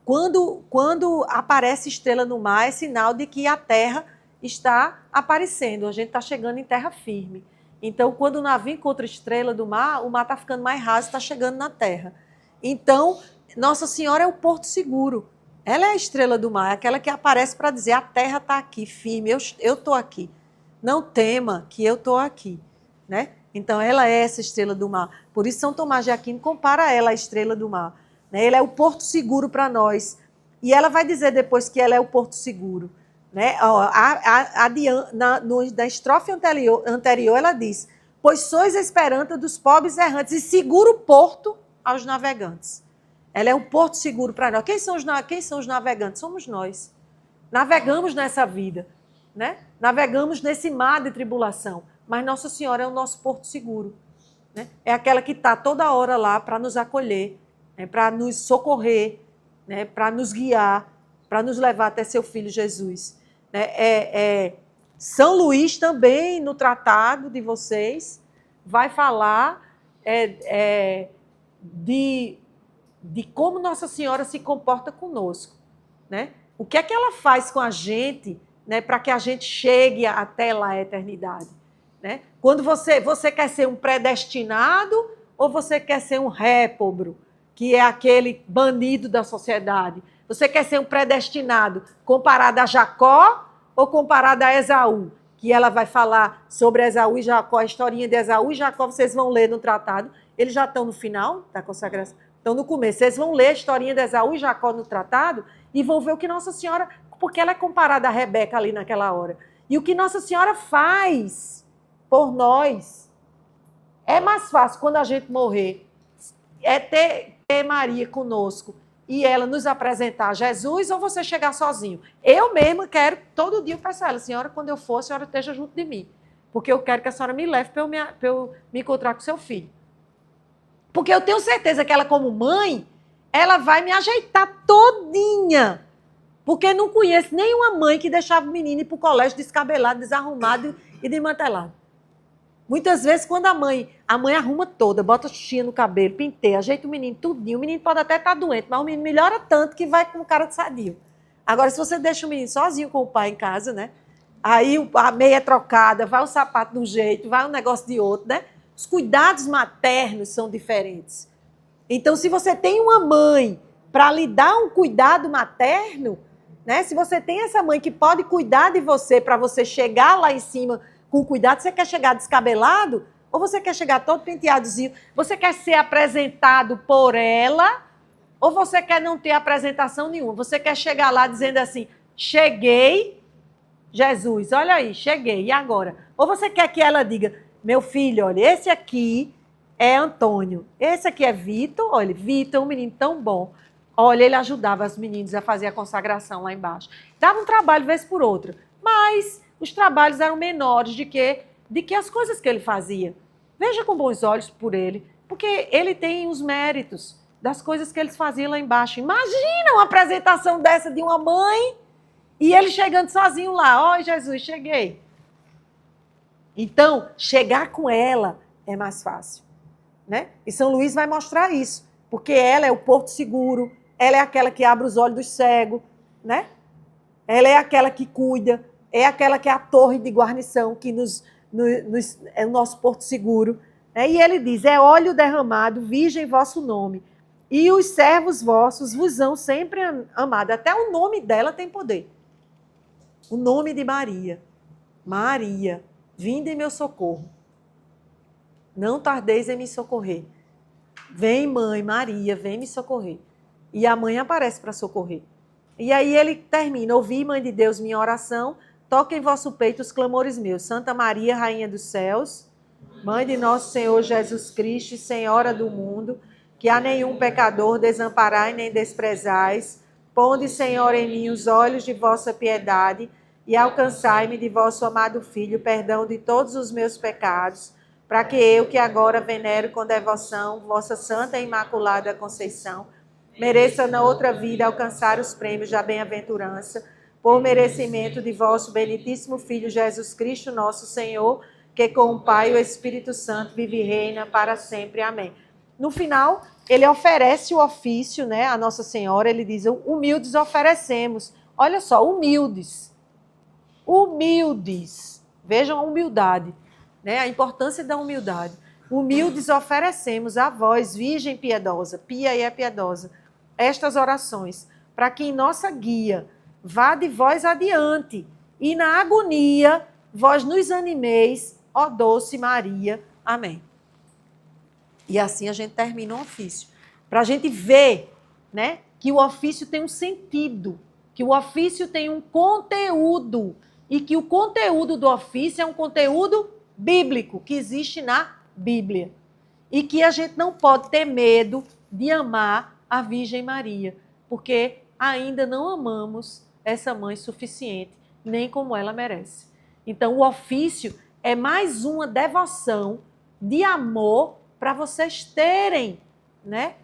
quando aparece estrela no mar, é sinal de que a terra está aparecendo, a gente está chegando em terra firme. Então, quando o navio encontra estrela do mar, o mar está ficando mais raso, está chegando na terra. Então, Nossa Senhora é o porto seguro. Ela é a estrela do mar, é aquela que aparece para dizer, a terra está aqui, firme, eu estou aqui. Não tema que eu estou aqui, né? Então, ela é essa estrela do mar. Por isso, São Tomás de Aquino compara ela à estrela do mar, né? Ele é o porto seguro para nós. E ela vai dizer depois que ela é o porto seguro, né? Na estrofe anterior, ela diz, pois sois a esperança dos pobres errantes e seguro porto aos navegantes. Ela é um porto seguro para nós. Quem são os navegantes? Somos nós. Navegamos nessa vida, né? Navegamos nesse mar de tribulação. Mas Nossa Senhora é o nosso porto seguro, né? É aquela que está toda hora lá para nos acolher, né? Para nos socorrer, né? Para nos guiar, para nos levar até seu Filho Jesus. Né? São Luís também, no tratado de vocês, vai falar de como Nossa Senhora se comporta conosco, né? O que é que ela faz com a gente, né, para que a gente chegue até lá a eternidade, né? Quando você quer ser um predestinado ou você quer ser um réprobo, que é aquele banido da sociedade? Você quer ser um predestinado comparado a Jacó ou comparado a Esaú? Que ela vai falar sobre Esaú e Jacó, a historinha de Esaú e Jacó, vocês vão ler no tratado. Eles já estão no final da consagração. Estão no começo. Vocês vão ler a historinha de Esaú e Jacó no tratado e vão ver o que Nossa Senhora... Porque ela é comparada a Rebeca ali naquela hora. E o que Nossa Senhora faz por nós é mais fácil quando a gente morrer. É ter Maria conosco e ela nos apresentar Jesus ou você chegar sozinho. Eu mesma quero, todo dia eu peço a ela, Senhora, quando eu for, a Senhora esteja junto de mim. Porque eu quero que a Senhora me leve para eu me encontrar com seu filho. Porque eu tenho certeza que ela, como mãe, ela vai me ajeitar todinha. Porque não conheço nenhuma mãe que deixava o menino ir para o colégio descabelado, desarrumado e desmantelado. Muitas vezes, quando a mãe arruma toda, bota xuxinha no cabelo, penteia, ajeita o menino tudinho, o menino pode até estar doente, mas o menino melhora tanto que vai com um cara de sadio. Agora, se você deixa o menino sozinho com o pai em casa, né? Aí a meia é trocada, vai o sapato de um jeito, vai um negócio de outro, né? Os cuidados maternos são diferentes. Então, se você tem uma mãe para lhe dar um cuidado materno, né? Se você tem essa mãe que pode cuidar de você para você chegar lá em cima com cuidado, você quer chegar descabelado ou você quer chegar todo penteadozinho? Você quer ser apresentado por ela ou você quer não ter apresentação nenhuma? Você quer chegar lá dizendo assim, cheguei, Jesus, olha aí, cheguei, e agora? Ou você quer que ela diga, meu filho, olha, esse aqui é Antônio, esse aqui é Vitor, olha, Vitor é um menino tão bom. Olha, ele ajudava os meninos a fazer a consagração lá embaixo. Dava um trabalho vez por outra, mas os trabalhos eram menores de que as coisas que ele fazia. Veja com bons olhos por ele, porque ele tem os méritos das coisas que eles faziam lá embaixo. Imagina uma apresentação dessa de uma mãe e ele chegando sozinho lá. Ó, Jesus, cheguei. Então, chegar com ela é mais fácil, né? E São Luís vai mostrar isso. porque ela é o porto seguro, ela é aquela que abre os olhos dos cegos, né? Ela é aquela que cuida, é aquela que é a torre de guarnição, que é o nosso porto seguro. Né? E ele diz, é óleo derramado, virgem vosso nome, e os servos vossos vos hão sempre amado. Até o nome dela tem poder. O nome de Maria. Maria, vinde em meu socorro. Não tardeis em me socorrer. Vem, mãe, Maria, vem me socorrer. E a mãe aparece para socorrer. E aí ele termina, ouvi, mãe de Deus, minha oração, toque em vosso peito os clamores meus. Santa Maria, Rainha dos céus, mãe de nosso Senhor Jesus Cristo, Senhora do mundo, que a nenhum pecador desamparai nem desprezais, ponde, Senhor, em mim os olhos de vossa piedade e alcançai-me de vosso amado Filho perdão de todos os meus pecados, para que eu, que agora venero com devoção vossa Santa e Imaculada Conceição, mereça na outra vida alcançar os prêmios da bem-aventurança, por merecimento de vosso benitíssimo Filho Jesus Cristo, nosso Senhor, que com o Pai e o Espírito Santo vive e reina para sempre. Amém. No final, ele oferece o ofício, né, a Nossa Senhora, ele diz, humildes oferecemos. Olha só, humildes. Humildes. Vejam a humildade. Né, a importância da humildade. Humildes oferecemos a vós, Virgem piedosa, pia e é piedosa, estas orações, para que em nossa guia vá de vós adiante, e na agonia vós nos animeis, ó doce Maria. Amém. E assim a gente termina o ofício. Para a gente ver, né, que o ofício tem um sentido, que o ofício tem um conteúdo, e que o conteúdo do ofício é um conteúdo bíblico, que existe na Bíblia. E que a gente não pode ter medo de amar a Virgem Maria, porque ainda não amamos essa mãe suficiente, nem como ela merece. Então, o ofício é mais uma devoção de amor para vocês terem, né,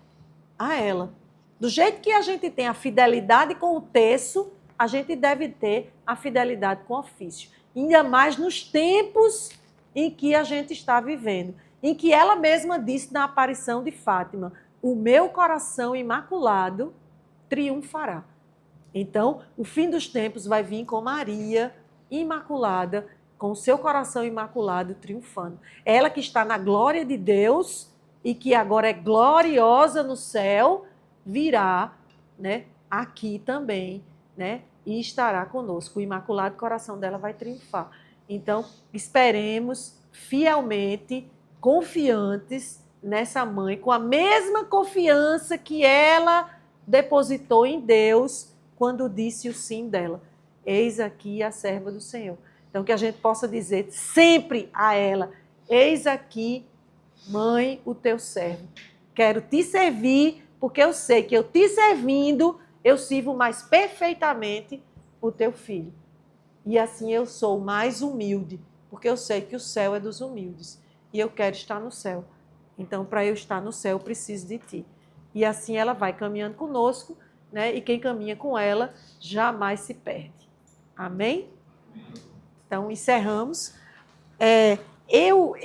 a ela. Do jeito que a gente tem a fidelidade com o terço, a gente deve ter a fidelidade com o ofício. Ainda mais nos tempos em que a gente está vivendo, em que ela mesma disse na aparição de Fátima, o meu coração imaculado triunfará. Então, o fim dos tempos vai vir com Maria imaculada, com o seu coração imaculado triunfando. Ela que está na glória de Deus e que agora é gloriosa no céu, virá, né, aqui também, né, e estará conosco. O imaculado coração dela vai triunfar. Então, esperemos fielmente, confiantes nessa mãe, com a mesma confiança que ela depositou em Deus quando disse o sim dela. Eis aqui a serva do Senhor. Então, que a gente possa dizer sempre a ela, eis aqui, mãe, o teu servo. Quero te servir, porque eu sei que eu te servindo, eu sirvo mais perfeitamente o teu filho. E assim eu sou mais humilde, porque eu sei que o céu é dos humildes. E eu quero estar no céu. Então, para eu estar no céu, eu preciso de ti. E assim ela vai caminhando conosco, né? E quem caminha com ela jamais se perde. Amém? Então, encerramos. Eu